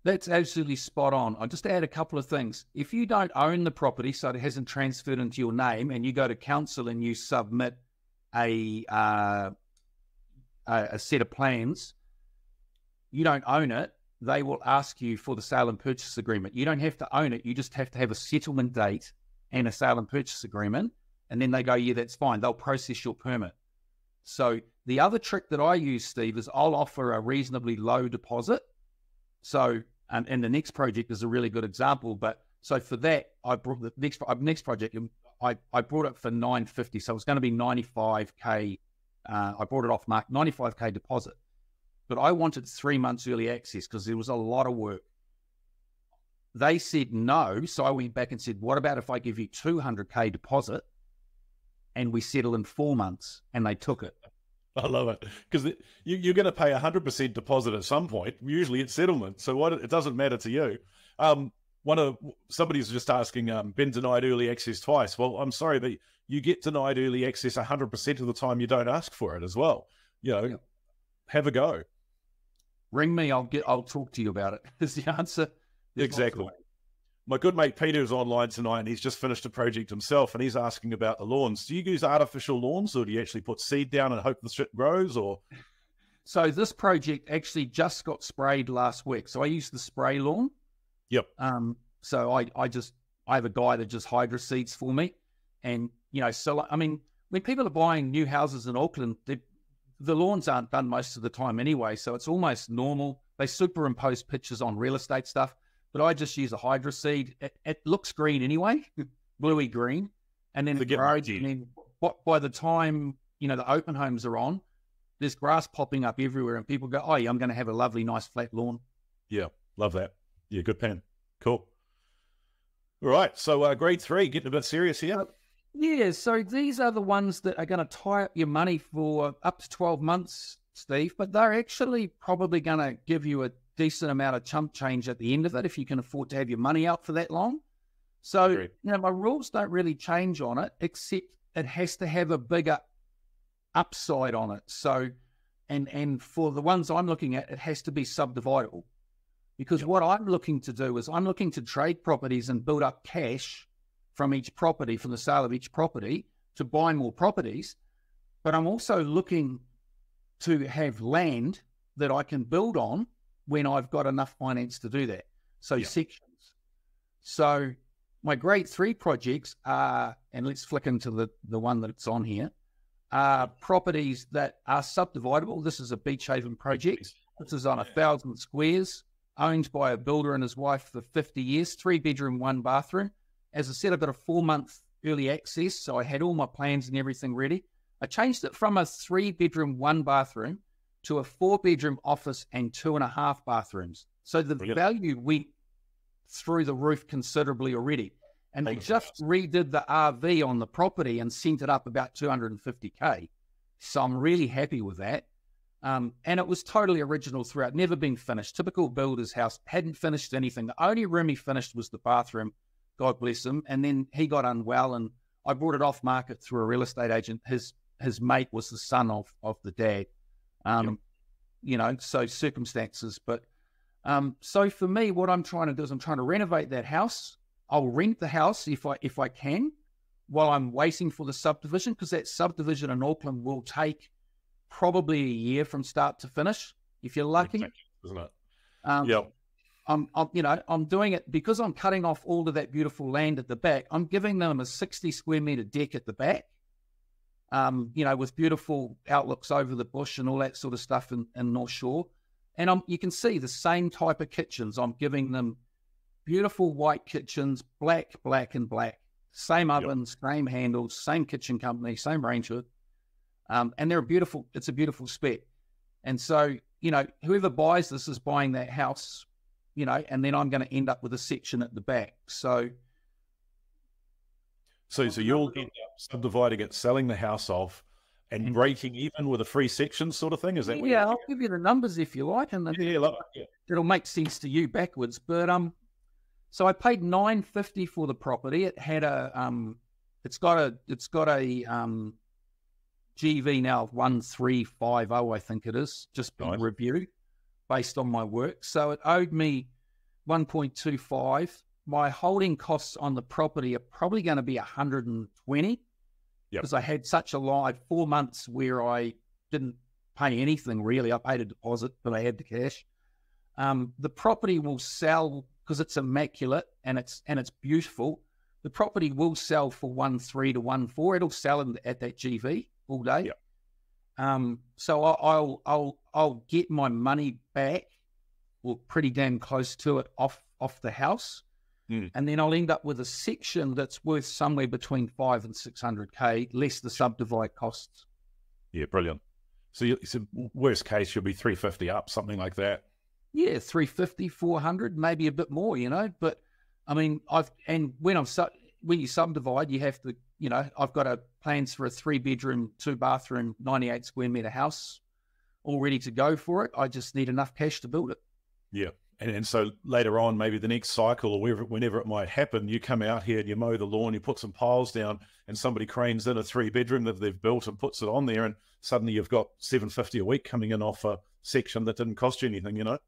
That's absolutely spot on. I'll just add a couple of things. If you don't own the property, so it hasn't transferred into your name, and you go to council and you submit a set of plans, you don't own it, they will ask you for the sale and purchase agreement. You don't have to own it. You just have to have a settlement date and a sale and purchase agreement. And then they go, yeah, that's fine. They'll process your permit. So the other trick that I use, Steve, is I'll offer a reasonably low deposit. So, and the next project is a really good example. But so for that, I brought the next project, I brought it for $950. So it's going to be $95K. I brought it off mark, $95K deposit. But I wanted 3 months early access because there was a lot of work. They said no. So I went back and said, what about if I give you $200K deposit and we settle in 4 months? And they took it. I love it, because you're going to pay 100% deposit at some point. Usually it's settlement, so it doesn't matter to you. Somebody's just asking, been denied early access twice. Well, I'm sorry, but you get denied early access 100% of the time you don't ask for it as well. Have a go. ring me. I'll talk to you about it. Is the answer. Exactly. My good mate Peter is online tonight, and he's just finished a project himself, and he's asking about the lawns. Do you use artificial lawns, or do you actually put seed down and hope the shit grows? Or so this project actually just got sprayed last week. So I used the spray lawn. Yep. So I have a guy that just hydro seeds for me, and so I mean, when people are buying new houses in Auckland, the lawns aren't done most of the time anyway, so it's almost normal. They superimpose pictures on real estate stuff. But I just use a hydro seed. It looks green anyway, bluey green, and then it grows. And then by the time the open homes are on, there's grass popping up everywhere, and people go, "Oh, yeah, I'm going to have a lovely, nice flat lawn." Yeah, love that. Yeah, good pen. Cool. All right, so grade 3, getting a bit serious here. Yeah, so these are the ones that are going to tie up your money for up to 12 months, Steve. But they're actually probably going to give you a decent amount of chump change at the end of it if you can afford to have your money out for that long. So, my rules don't really change on it, except it has to have a bigger upside on it. So, and for the ones I'm looking at, it has to be subdividable. Because what I'm looking to do is I'm looking to trade properties and build up cash from each property, from the sale of each property, to buy more properties. But I'm also looking to have land that I can build on when I've got enough finance to do that. So sections. So my grade 3 projects are, and let's flick into the one that's on here, are properties that are subdividable. This is a Beach Haven project. This is on 1,000 squares, owned by a builder and his wife for 50 years, 3-bedroom, 1-bathroom. As I said, I've got a 4-month early access, so I had all my plans and everything ready. I changed it from a 3-bedroom, 1-bathroom to a 4-bedroom office and 2.5 bathrooms. So the value went through the roof considerably already. And they just redid the RV on the property and sent it up about 250K. So I'm really happy with that. And it was totally original throughout, never been finished. Typical builder's house, hadn't finished anything. The only room he finished was the bathroom, God bless him. And then he got unwell and I brought it off market through a real estate agent. His mate was the son of the dad. So circumstances. But so for me, what I'm trying to do is I'm trying to renovate that house. I'll rent the house if I can while I'm waiting for the subdivision, because that subdivision in Auckland will take probably a year from start to finish, if you're lucky. Isn't it? I'm doing it because I'm cutting off all of that beautiful land at the back. I'm giving them a 60 square meter deck at the back. With beautiful outlooks over the bush and all that sort of stuff in North Shore. And you can see the same type of kitchens. I'm giving them beautiful white kitchens, black, and black. Same ovens, same handles, same kitchen company, same range hood. And it's a beautiful spec. And so, whoever buys this is buying that house, and then I'm going to end up with a section at the back. So you'll end up subdividing it, selling the house off, and breaking even with a free section sort of thing? Is that what I'll give you the numbers if you like, and it'll make sense to you backwards. But so I paid $950 for the property. It had it's got a GV now of 1350, I think it is, just been reviewed based on my work. So it owed me 1.25. My holding costs on the property are probably going to be 120 because I had such a long 4 months where I didn't pay anything really. I paid a deposit, but I had the cash. The property will sell because it's immaculate and it's beautiful. The property will sell for 1.3 to 1.4. It'll sell at that GV all day. So I'll get my money back, or pretty damn close to it, off the house. And then I'll end up with a section that's worth somewhere between 500 and 600K, less the subdivide costs. Yeah, brilliant. So worst case, you'll be 350 up, something like that. Yeah, 350, 400, maybe a bit more, But I mean, when you subdivide, you have to, I've got plans for a 3-bedroom, 2-bathroom, 98 square meter house all ready to go for it. I just need enough cash to build it. Yeah. And so later on, maybe the next cycle or whenever it might happen, you come out here and you mow the lawn, you put some piles down, and somebody cranes in a 3-bedroom that they've built and puts it on there, and suddenly you've got $750 a week coming in off a section that didn't cost you anything, you know?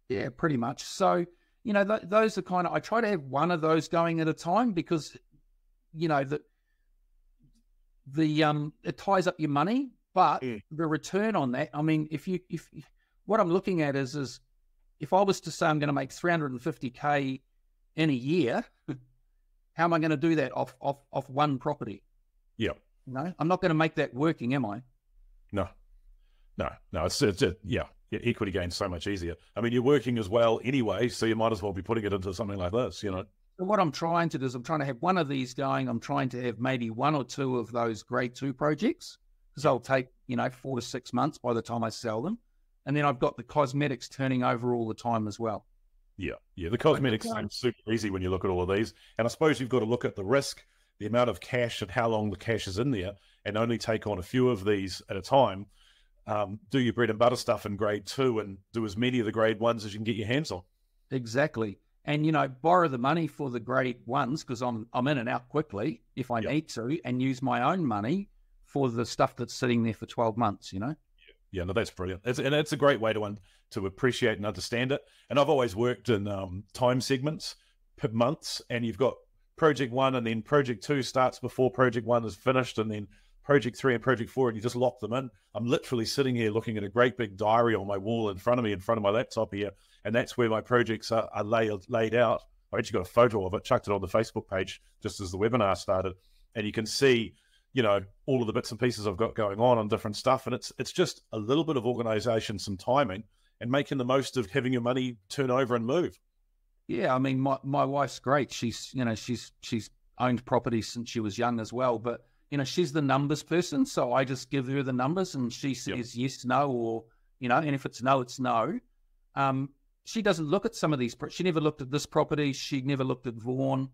Yeah, pretty much. So, you know, those are kind of, I try to have one of those going at a time because, you know, it ties up your money, but the return on that, I mean, if what I'm looking at is if I was to say I'm going to make 350K in a year, how am I going to do that off one property? Yeah. No, I'm not going to make that working, am I? No. It's equity gain's so much easier. I mean, you're working as well anyway, so you might as well be putting it into something like this, you know. So what I'm trying to do is I'm trying to have one of these going. I'm trying to have maybe 1 or 2 of those grade 2 projects because they'll take, 4 to 6 months by the time I sell them. And then I've got the cosmetics turning over all the time as well. Yeah. The cosmetics seem super easy when you look at all of these. And I suppose you've got to look at the risk, the amount of cash and how long the cash is in there, and only take on a few of these at a time. Do your bread and butter stuff in grade 2 and do as many of the grade 1s as you can get your hands on. Exactly. And, borrow the money for the grade 1s because I'm in and out quickly if I need to, and use my own money for the stuff that's sitting there for 12 months, Yeah, no, that's brilliant. It's a great way to appreciate and understand it. And I've always worked in time segments, per months, and you've got project 1 and then project 2 starts before project 1 is finished, and then project 3 and project 4, and you just lock them in. I'm literally sitting here looking at a great big diary on my wall in front of my laptop here, and that's where my projects are laid out. I actually got a photo of it, chucked it on the Facebook page just as the webinar started, and you can see, all of the bits and pieces I've got going on different stuff, and it's just a little bit of organization, some timing, and making the most of having your money turn over and move. Yeah, I mean, my wife's great. She's owned properties since she was young as well, but she's the numbers person, so I just give her the numbers, and she says yes, no, or and if it's no, it's no. She doesn't look at some of these. She never looked at this property. She never looked at Vaughan.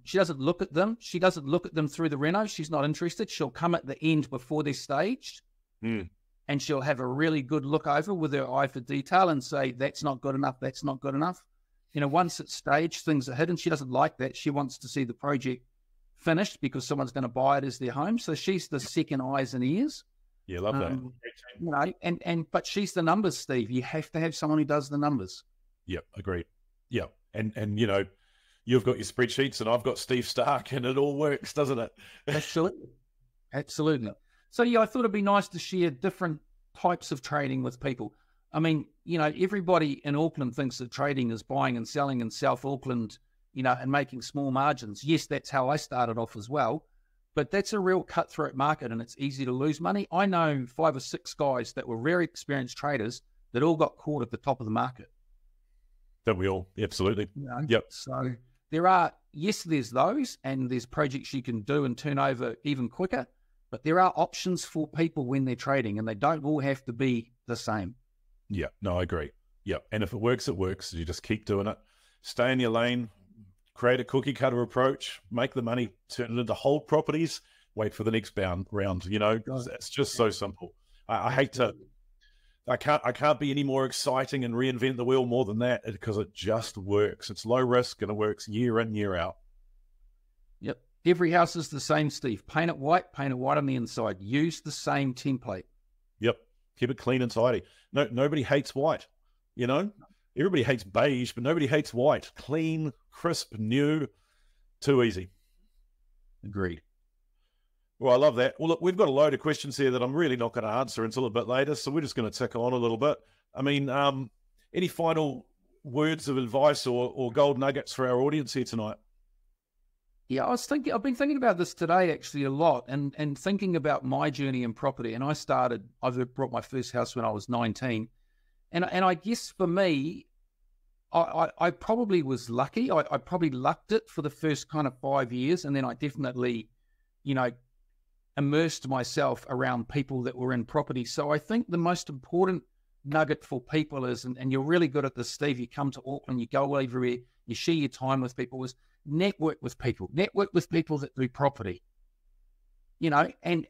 She doesn't look at them. She doesn't look at them through the reno. She's not interested. She'll come at the end before they're staged, and she'll have a really good look over with her eye for detail and say, that's not good enough, that's not good enough. Once it's staged, things are hidden. She doesn't like that. She wants to see the project finished because someone's going to buy it as their home. So she's the second eyes and ears. Yeah, love that. But she's the numbers, Steve. You have to have someone who does the numbers. Yep, agreed. Yeah, and you've got your spreadsheets and I've got Steve Stark, and it all works, doesn't it? Absolutely. So, I thought it'd be nice to share different types of trading with people. I mean, everybody in Auckland thinks that trading is buying and selling in South Auckland, and making small margins. Yes, that's how I started off as well, but that's a real cutthroat market and it's easy to lose money. I know 5 or 6 guys that were very experienced traders that all got caught at the top of the market. Don't we all? Absolutely. Yep. So there's those, and there's projects you can do and turn over even quicker, but there are options for people when they're trading, and they don't all have to be the same. Yeah, no, I agree. Yeah, and if it works, it works. You just keep doing it. Stay in your lane, create a cookie cutter approach, make the money, turn it into whole properties, wait for the next round. It's just so simple. I can't be any more exciting and reinvent the wheel more than that, because it just works. It's low risk and it works year in, year out. Yep. Every house is the same, Steve. Paint it white on the inside. Use the same template. Yep. Keep it clean and tidy. No, nobody hates white. Everybody hates beige, but nobody hates white. Clean, crisp, new, too easy. Agreed. Well, I love that. Well, look, we've got a load of questions here that I'm really not going to answer until a bit later, so we're just going to tick on a little bit. I mean, any final words of advice or gold nuggets for our audience here tonight? Yeah, I've been thinking about this today actually a lot, and thinking about my journey in property. And I've brought my first house when I was 19. And I guess for me, I probably was lucky. I probably lucked it for the first kind of 5 years, and then I definitely, immersed myself around people that were in property. So I think the most important nugget for people is, and you're really good at this, Steve, you come to Auckland, you go everywhere, you share your time with people, is network with people that do property, and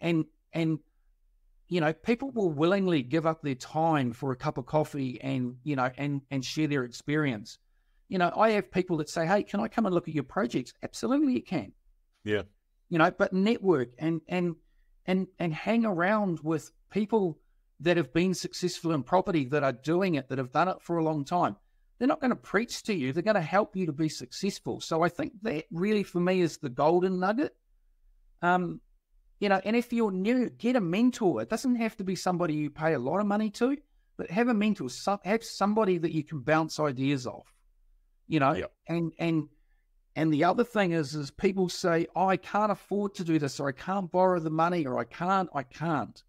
people will willingly give up their time for a cup of coffee and, and share their experience. I have people that say, hey, can I come and look at your projects? Absolutely, you can. Yeah. But network and hang around with people that have been successful in property, that are doing it, that have done it for a long time. They're not going to preach to you. They're going to help you to be successful. So I think that really, for me, is the golden nugget. And if you're new, get a mentor. It doesn't have to be somebody you pay a lot of money to, but have a mentor. Have somebody that you can bounce ideas off. Yep. And the other thing is people say, oh, I can't afford to do this, or I can't borrow the money, or I can't.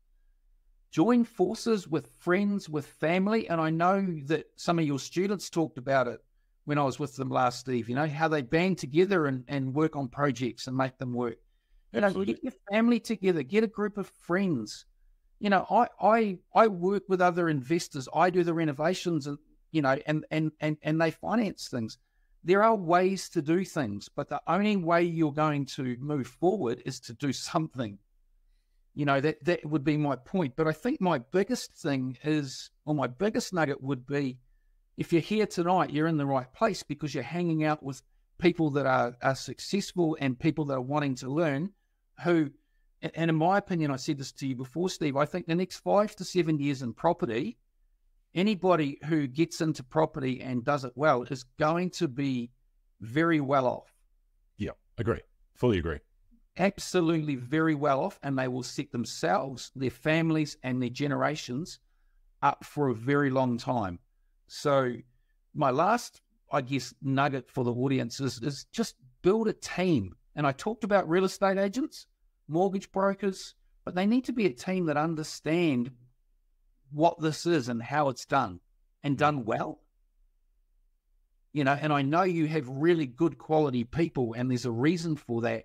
Join forces with friends, with family. And I know that some of your students talked about it when I was with them last, Steve, how they band together and work on projects and make them work. Get your family together, get a group of friends. I work with other investors. I do the renovations and, and they finance things. There are ways to do things, but the only way you're going to move forward is to do something. That would be my point. But I think my biggest thing is, or my biggest nugget would be, if you're here tonight, you're in the right place because you're hanging out with people that are successful and people that are wanting to learn, who, and in my opinion, I said this to you before, Steve, I think the next 5 to 7 years in property, anybody who gets into property and does it well is going to be very well off. Yeah, agree. Fully agree. Absolutely very well off, and they will set themselves, their families, and their generations up for a very long time. So my last, I guess, nugget for the audience is just build a team. And I talked about real estate agents, mortgage brokers, but they need to be a team that understand what this is and how it's done, and done well. And I know you have really good quality people, and there's a reason for that.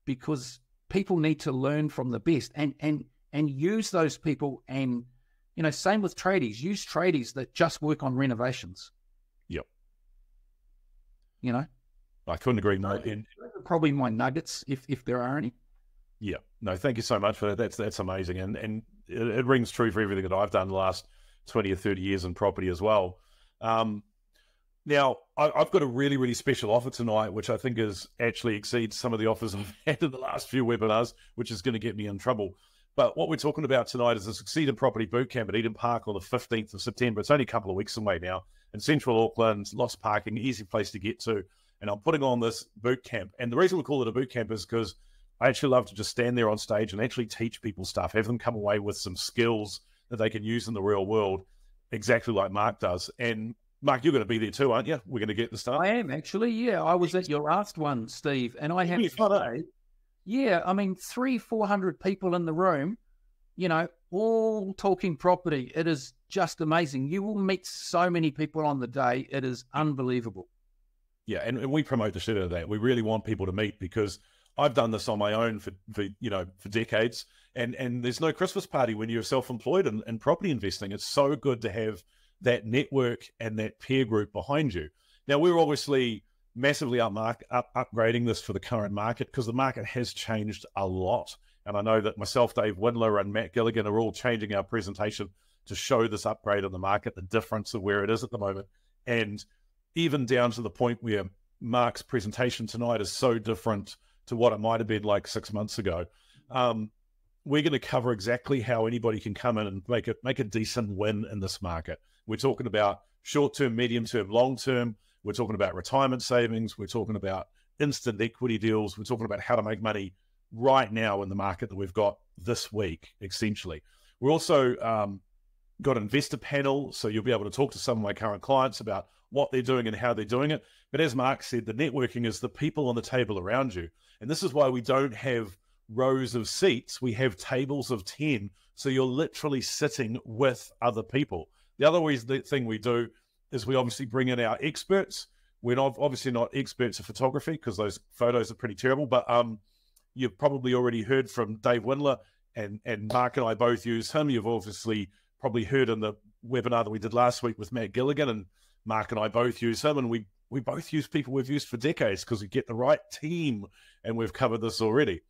Because people need to learn from the best and use those people. And, same with tradies, use tradies that just work on renovations. Yep. I couldn't agree more. Probably my nuggets, if there are any. Yeah. No, thank you so much for that. That's amazing. And it rings true for everything that I've done the last 20 or 30 years in property as well. Now, I've got a really, really special offer tonight, which I think actually exceeds some of the offers I've had in the last few webinars, which is going to get me in trouble. But what we're talking about tonight is the Succeed in Property Bootcamp at Eden Park on the 15th of September. It's only a couple of weeks away now. In central Auckland, lots of parking, easy place to get to. And I'm putting on this bootcamp. And the reason we call it a bootcamp is because I actually love to just stand there on stage and actually teach people stuff, have them come away with some skills that they can use in the real world, exactly like Mark does. And Mark, you're going to be there too, aren't you? We're going to get the start. I am, actually, yeah. I was at your last one, Steve, and I have really fun, eh? Yeah, 300-400 people in the room, all talking property. It is just amazing. You will meet so many people on the day. It is unbelievable. Yeah, and we promote the shit out of that. We really want people to meet, because I've done this on my own for decades, and there's no Christmas party when you're self-employed and property investing. It's so good to have that network and that peer group behind you. Now, we're obviously massively upgrading this for the current market, because the market has changed a lot. And I know that myself, Dave Windler, and Matt Gilligan are all changing our presentation to show this upgrade in the market, the difference of where it is at the moment. And even down to the point where Mark's presentation tonight is so different to what it might have been like 6 months ago. We're going to cover exactly how anybody can come in and make a decent win in this market. We're talking about short-term, medium-term, long-term. We're talking about retirement savings. We're talking about instant equity deals. We're talking about how to make money right now in the market that we've got this week, essentially. We're also got an investor panel, so you'll be able to talk to some of my current clients about what they're doing and how they're doing it. But as Mark said, the networking is the people on the table around you. And this is why we don't have rows of seats. We have tables of 10. So you're literally sitting with other people. The other thing we do is we obviously bring in our experts. We're obviously not experts in photography, because those photos are pretty terrible. But you've probably already heard from Dave Windler, and Mark and I both use him. You've obviously probably heard in the webinar that we did last week with Matt Gilligan, and Mark and I both use him. And we both use people we've used for decades, because we get the right team, and we've covered this already.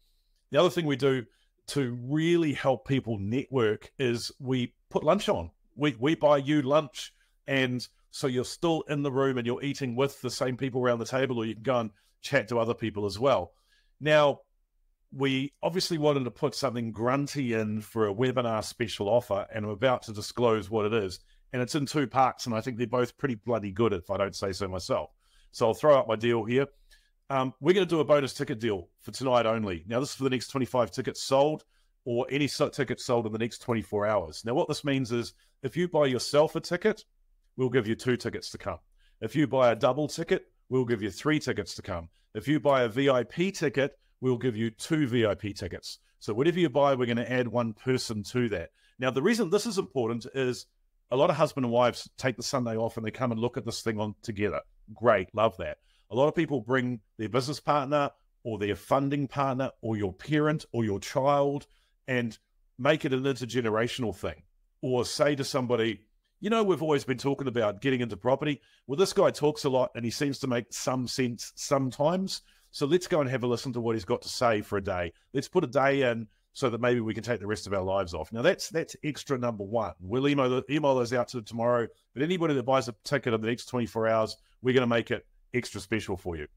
The other thing we do, to really help people network is we put lunch on. We buy you lunch, and so you're still in the room and you're eating with the same people around the table, or you can go and chat to other people as well. Now, we obviously wanted to put something grunty in for a webinar special offer, and I'm about to disclose what it is. And it's in 2 parts, and I think they're both pretty bloody good, if I don't say so myself. So I'll throw out my deal here. We're going to do a bonus ticket deal for tonight only. Now, this is for the next 25 tickets sold, or any tickets sold in the next 24 hours. Now, what this means is if you buy yourself a ticket, we'll give you 2 tickets to come. If you buy a double ticket, we'll give you 3 tickets to come. If you buy a VIP ticket, we'll give you 2 VIP tickets. So whatever you buy, we're going to add 1 person to that. Now, the reason this is important is a lot of husband and wives take the Sunday off and they come and look at this thing on together. Great, love that. A lot of people bring their business partner or their funding partner or your parent or your child and make it an intergenerational thing. Or say to somebody, you know, we've always been talking about getting into property. Well, this guy talks a lot and he seems to make some sense sometimes. So let's go and have a listen to what he's got to say for a day. Let's put a day in so that maybe we can take the rest of our lives off. Now, that's extra number 1. We'll email those out to tomorrow. But anybody that buys a ticket in the next 24 hours, we're going to make it extra special for you.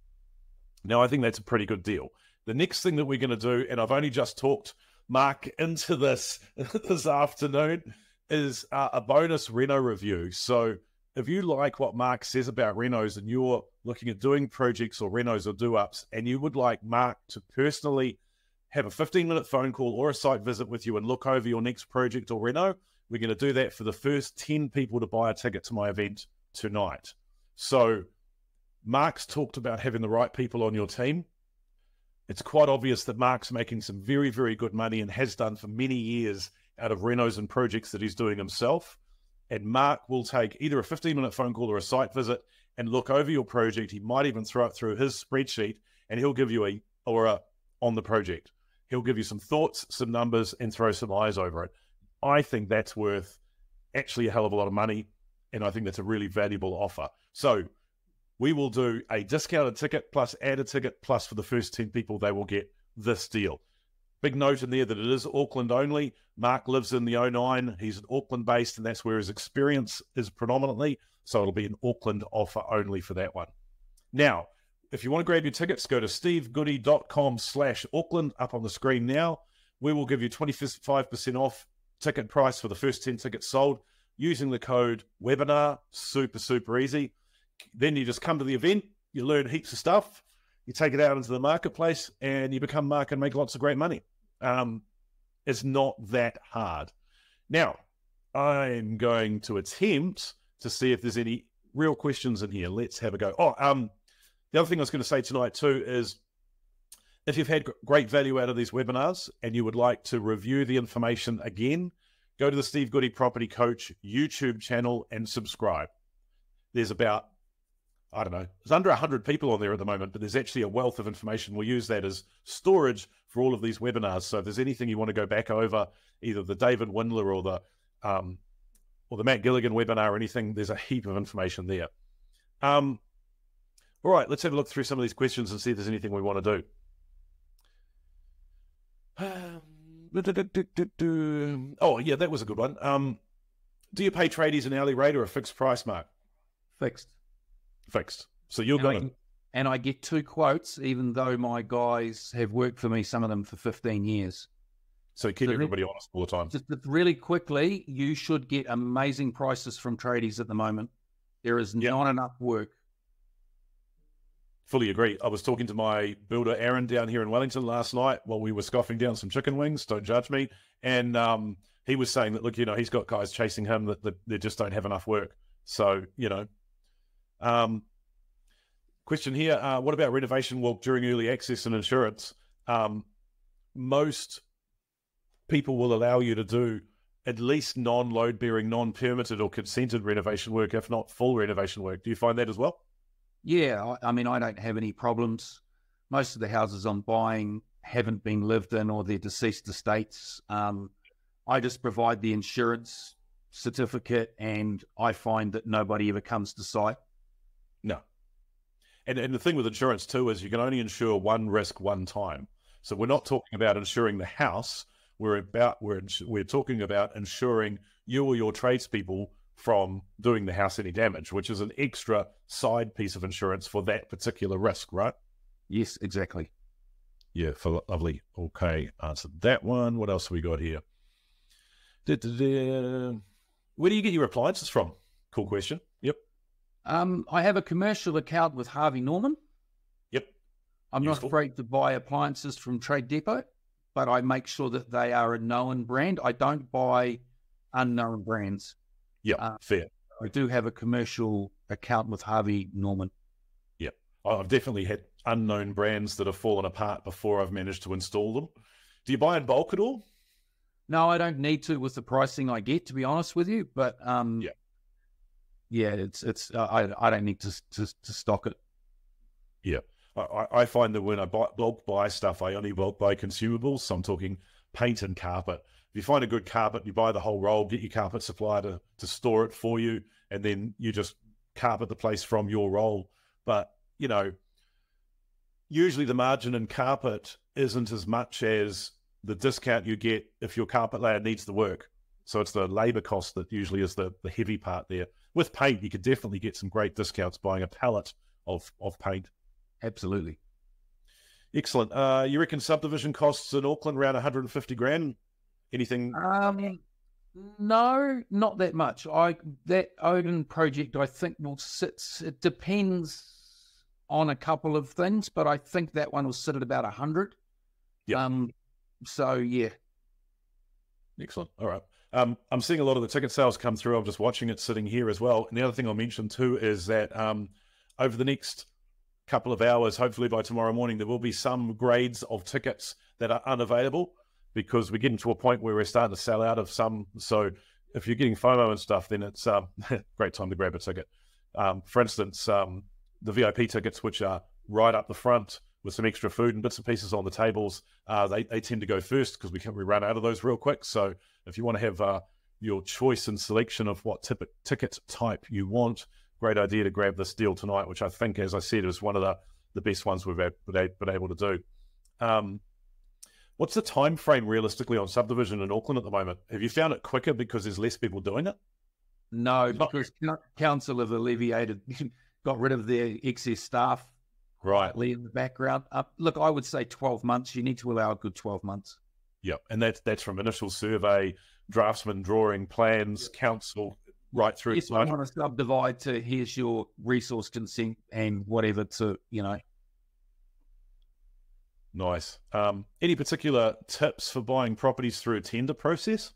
Now, I think that's a pretty good deal. The next thing that we're going to do, and I've only just talked Mark into this this afternoon, is a bonus reno review. So if you like what Mark says about renos and you're looking at doing projects or renos or do-ups, and you would like Mark to personally have a 15-minute phone call or a site visit with you and look over your next project or reno, we're going to do that for the first 10 people to buy a ticket to my event tonight. So Mark's talked about having the right people on your team. It's quite obvious that Mark's making some very, very good money and has done for many years out of renos and projects that he's doing himself. And Mark will take either a 15-minute phone call or a site visit and look over your project. He might even throw it through his spreadsheet, and he'll give you a on the project. He'll give you some thoughts, some numbers, and throw some eyes over it. I think that's worth actually a hell of a lot of money, and I think that's a really valuable offer. So we will do a discounted ticket plus add a ticket, plus for the first 10 people, they will get this deal. Big note in there that it is Auckland only. Mark lives in the 09. He's Auckland-based, and that's where his experience is predominantly. So it'll be an Auckland offer only for that one. Now, if you want to grab your tickets, go to stevegoodey.com/Auckland up on the screen now. We will give you 25% off ticket price for the first 10 tickets sold using the code webinar. Super, super easy. Then you just come to the event, you learn heaps of stuff, you take it out into the marketplace, and you become Mark and make lots of great money. It's not that hard. Now, I'm going to attempt to see if there's any real questions in here. Let's have a go. The other thing I was going to say tonight too is if you've had great value out of these webinars and you would like to review the information again, go to the Steve Goodey Property Coach YouTube channel and subscribe. There's about, I don't know, there's under 100 people on there at the moment, but there's actually a wealth of information. We'll use that as storage for all of these webinars. So if there's anything you want to go back over, either the David Windler or the Matt Gilligan webinar or anything, there's a heap of information there. All right, let's have a look through some of these questions and see if there's anything we want to do. Oh, yeah, that was a good one. Do you pay tradies an hourly rate or a fixed price, Mark? Fixed. Fixed. So you're going to... And I get 2 quotes, even though my guys have worked for me, some of them for 15 years. So keep everybody honest all the time. Just really quickly, you should get amazing prices from tradies at the moment. There is not enough work. Fully agree. I was talking to my builder, Aaron, down here in Wellington last night while we were scoffing down some chicken wings. Don't judge me. And he was saying that, look, he's got guys chasing him that they just don't have enough work. So, question here, what about renovation walk during early access and insurance? Most people will allow you to do at least non-load bearing, non-permitted or consented renovation work, if not full renovation work. Do you find that as well? Yeah, I mean, I don't have any problems. Most of the houses I'm buying haven't been lived in or they're deceased estates. I just provide the insurance certificate and I find that nobody ever comes to site. No. And the thing with insurance too is you can only insure one risk one time. So we're not talking about insuring the house. we're talking about insuring you or your tradespeople from doing the house any damage, which is an extra side piece of insurance for that particular risk, right? Yes, exactly. Yeah, lovely. Okay, answered that one. What else have we got here? Where do you get your appliances from? Cool question. Yep. I have a commercial account with Harvey Norman. Yep. I'm not afraid to buy appliances from Trade Depot, but I make sure that they are a known brand. I don't buy unknown brands. Yeah, fair. I do have a commercial account with Harvey Norman. Yeah, I've definitely had unknown brands that have fallen apart before I've managed to install them. Do you buy in bulk at all? No, I don't need to with the pricing I get, to be honest with you. But yeah, I don't need to stock it. Yeah, I find that when I bulk buy stuff, I only bulk buy consumables. So I'm talking paint and carpet. If you find a good carpet, you buy the whole roll, get your carpet supplier to store it for you, and then you just carpet the place from your roll. But, you know, usually the margin in carpet isn't as much as the discount you get if your carpet layer needs the work. So it's the labor cost that usually is the heavy part there. With paint, you could definitely get some great discounts buying a pallet of paint. Absolutely. Excellent. You reckon subdivision costs in Auckland around 150 grand? Anything? No, not that much. That Odin project, I think, it depends on a couple of things, but I think that one will sit at about 100. Yeah. So yeah. Excellent. All right. I'm seeing a lot of the ticket sales come through. I'm just watching it sitting here as well. And the other thing I'll mention too is that over the next couple of hours, hopefully by tomorrow morning, there will be some grades of tickets that are unavailable, because we're getting to a point where we're starting to sell out of some. So if you're getting FOMO and stuff, then it's a great time to grab a ticket. For instance, the VIP tickets, which are right up the front with some extra food and bits and pieces on the tables, they tend to go first because we run out of those real quick. So if you want to have your choice and selection of what ticket type you want, great idea to grab this deal tonight, which I think, as I said, is one of the best ones we've been able to do. What's the time frame realistically on subdivision in Auckland at the moment? Have you found it quicker because there's less people doing it? No, because council have alleviated, got rid of their excess staff right in the background. Look, I would say 12 months. You need to allow a good 12 months. Yeah, and that's from initial survey, draftsman drawing, plans, council, right through. Yes, I want to subdivide to here's your resource consent and whatever to, Nice. Any particular tips for buying properties through a tender process?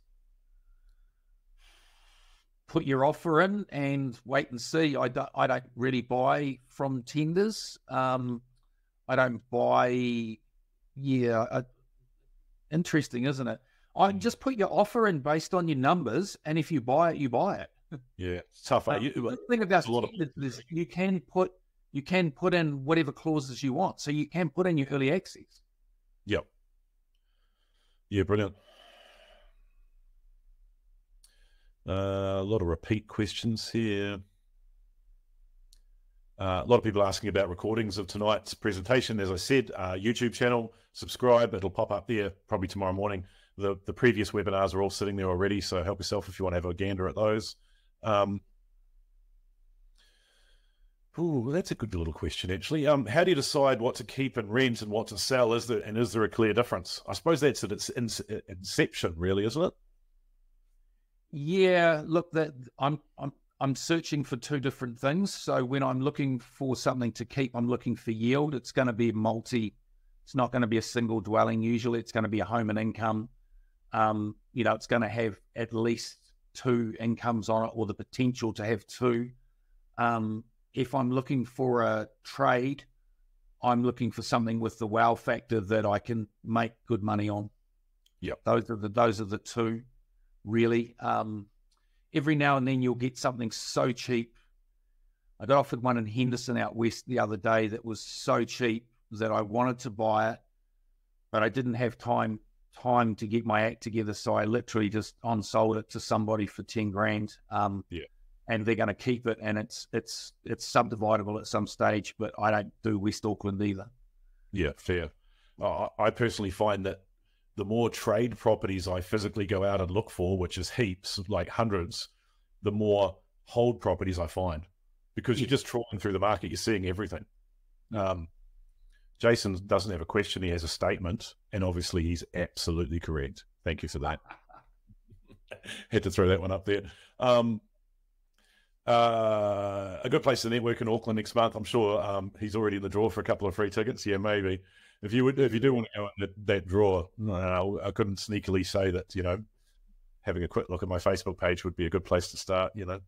Put your offer in and wait and see. I don't really buy from tenders. I don't buy. Interesting, isn't it? I just put your offer in based on your numbers, and if you buy it, you buy it. Yeah, it's tough. The thing about tenders is you can put in whatever clauses you want. So you can put in your early access. Yep. Yeah, brilliant. A lot of repeat questions here. A lot of people asking about recordings of tonight's presentation. As I said, YouTube channel, subscribe. It'll pop up there probably tomorrow morning. The previous webinars are all sitting there already, so help yourself if you want to have a gander at those. That's a good little question, actually. How do you decide what to keep and rent and what to sell? Is there a clear difference? I suppose that's at its inception, really, isn't it? Yeah, look, that I'm searching for two different things. So when I'm looking for something to keep, I'm looking for yield. It's going to be it's not going to be a single dwelling. Usually it's going to be a home and income. It's going to have at least two incomes on it, or the potential to have two. If I'm looking for a trade, I'm looking for something with the wow factor that I can make good money on. Yeah, those are the two, really. Every now and then you'll get something so cheap. I got offered one in Henderson out west the other day that was so cheap that I wanted to buy it, but I didn't have time to get my act together, so I literally just on-sold it to somebody for 10 grand. And they're going to keep it, and it's subdividable at some stage, but I don't do West Auckland either. Yeah, fair. I personally find that the more trade properties I physically go out and look for, which is heaps, like hundreds, the more hold properties I find, because you're just trawling through the market, you're seeing everything. Jason doesn't have a question, he has a statement, and obviously he's absolutely correct. Thank you for that. Had to throw that one up there. A good place to network in Auckland next month. I'm sure he's already in the draw for a couple of free tickets. Yeah, maybe. If you do want to go in that draw, no, I couldn't sneakily say that, you know, having a quick look at my Facebook page would be a good place to start, you know.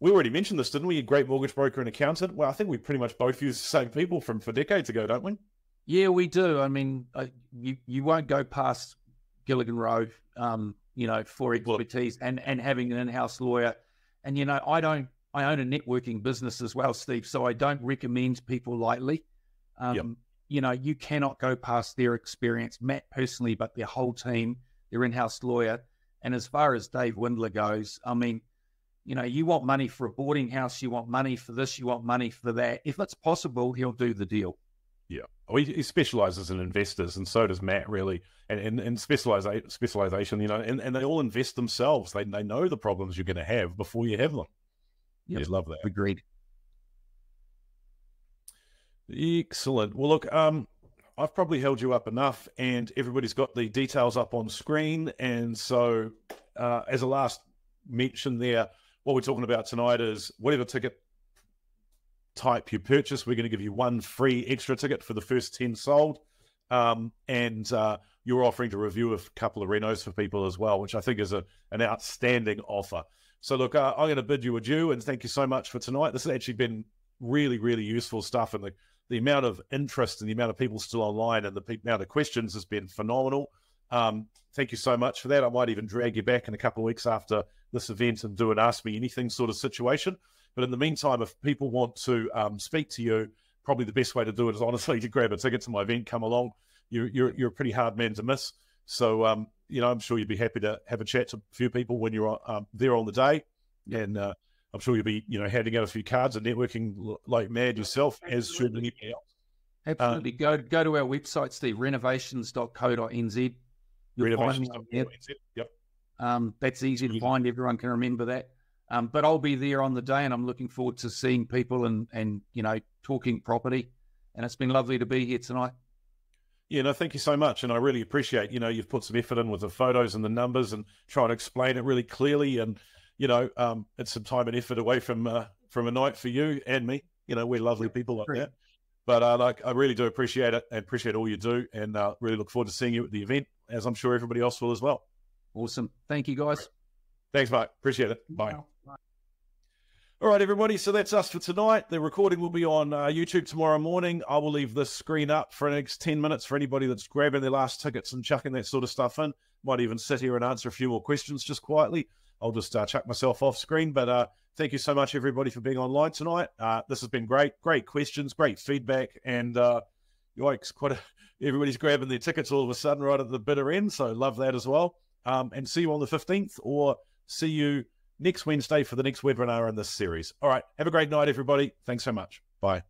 We already mentioned this, didn't we? A great mortgage broker and accountant. Well, I think we pretty much both use the same people for decades ago, don't we? Yeah, we do. I mean, you won't go past Gilligan Road, you know, for expertise and having an in-house lawyer. And, you know, I own a networking business as well, Steve, so I don't recommend people lightly. You know, you cannot go past their experience, Matt personally, but their whole team, their in-house lawyer. And as far as Dave Windler goes, I mean, you know, you want money for a boarding house, you want money for this, you want money for that. If it's possible, he'll do the deal. Yeah. Well, he specializes in investors, and so does Matt, really. And specialization, you know, and they all invest themselves. They know the problems you're going to have before you have them. Yep. Yeah, love that. Agreed. Excellent. Well, look, I've probably held you up enough, and everybody's got the details up on screen. And so, as a last mention there, what we're talking about tonight is whatever ticket type you purchase, we're going to give you one free extra ticket for the first 10 sold. And you're offering to review a couple of renos for people as well, which I think is an outstanding offer. So look, I'm going to bid you adieu, and thank you so much for tonight. This has actually been really, really useful stuff, and the amount of interest and the amount of people still online and the amount of questions has been phenomenal. Thank you so much for that. I might even drag you back in a couple of weeks after this event and do an Ask Me Anything sort of situation. But in the meantime, if people want to speak to you, probably the best way to do it is honestly to grab a ticket to my event, come along. You're a pretty hard man to miss. So, you know, I'm sure you'd be happy to have a chat to a few people when you're there on the day. And I'm sure you'll be, you know, handing out a few cards and networking like mad yourself, as should anybody else. Absolutely. Go to our website, Steve, renovations.co.nz. Renovations.co.nz. Yep. That's easy to find. Everyone can remember that. But I'll be there on the day, and I'm looking forward to seeing people and you know, talking property. And it's been lovely to be here tonight. Yeah, no, thank you so much. And I really appreciate, you know, you've put some effort in with the photos and the numbers and trying to explain it really clearly. And, you know, it's some time and effort away from a night for you and me. You know, we're lovely people like that. But I really do appreciate it and appreciate all you do, and really look forward to seeing you at the event, as I'm sure everybody else will as well. Awesome. Thank you, guys. Thanks, Mark. Appreciate it. Bye. All right, everybody. So that's us for tonight. The recording will be on YouTube tomorrow morning. I will leave this screen up for the next 10 minutes for anybody that's grabbing their last tickets and chucking that sort of stuff in. Might even sit here and answer a few more questions just quietly. I'll just chuck myself off screen. But thank you so much, everybody, for being online tonight. This has been great. Great questions, great feedback. And yikes, everybody's grabbing their tickets all of a sudden right at the bitter end. So love that as well. And see you on the 15th, or see you next Wednesday for the next webinar in this series. All right. Have a great night, everybody. Thanks so much. Bye.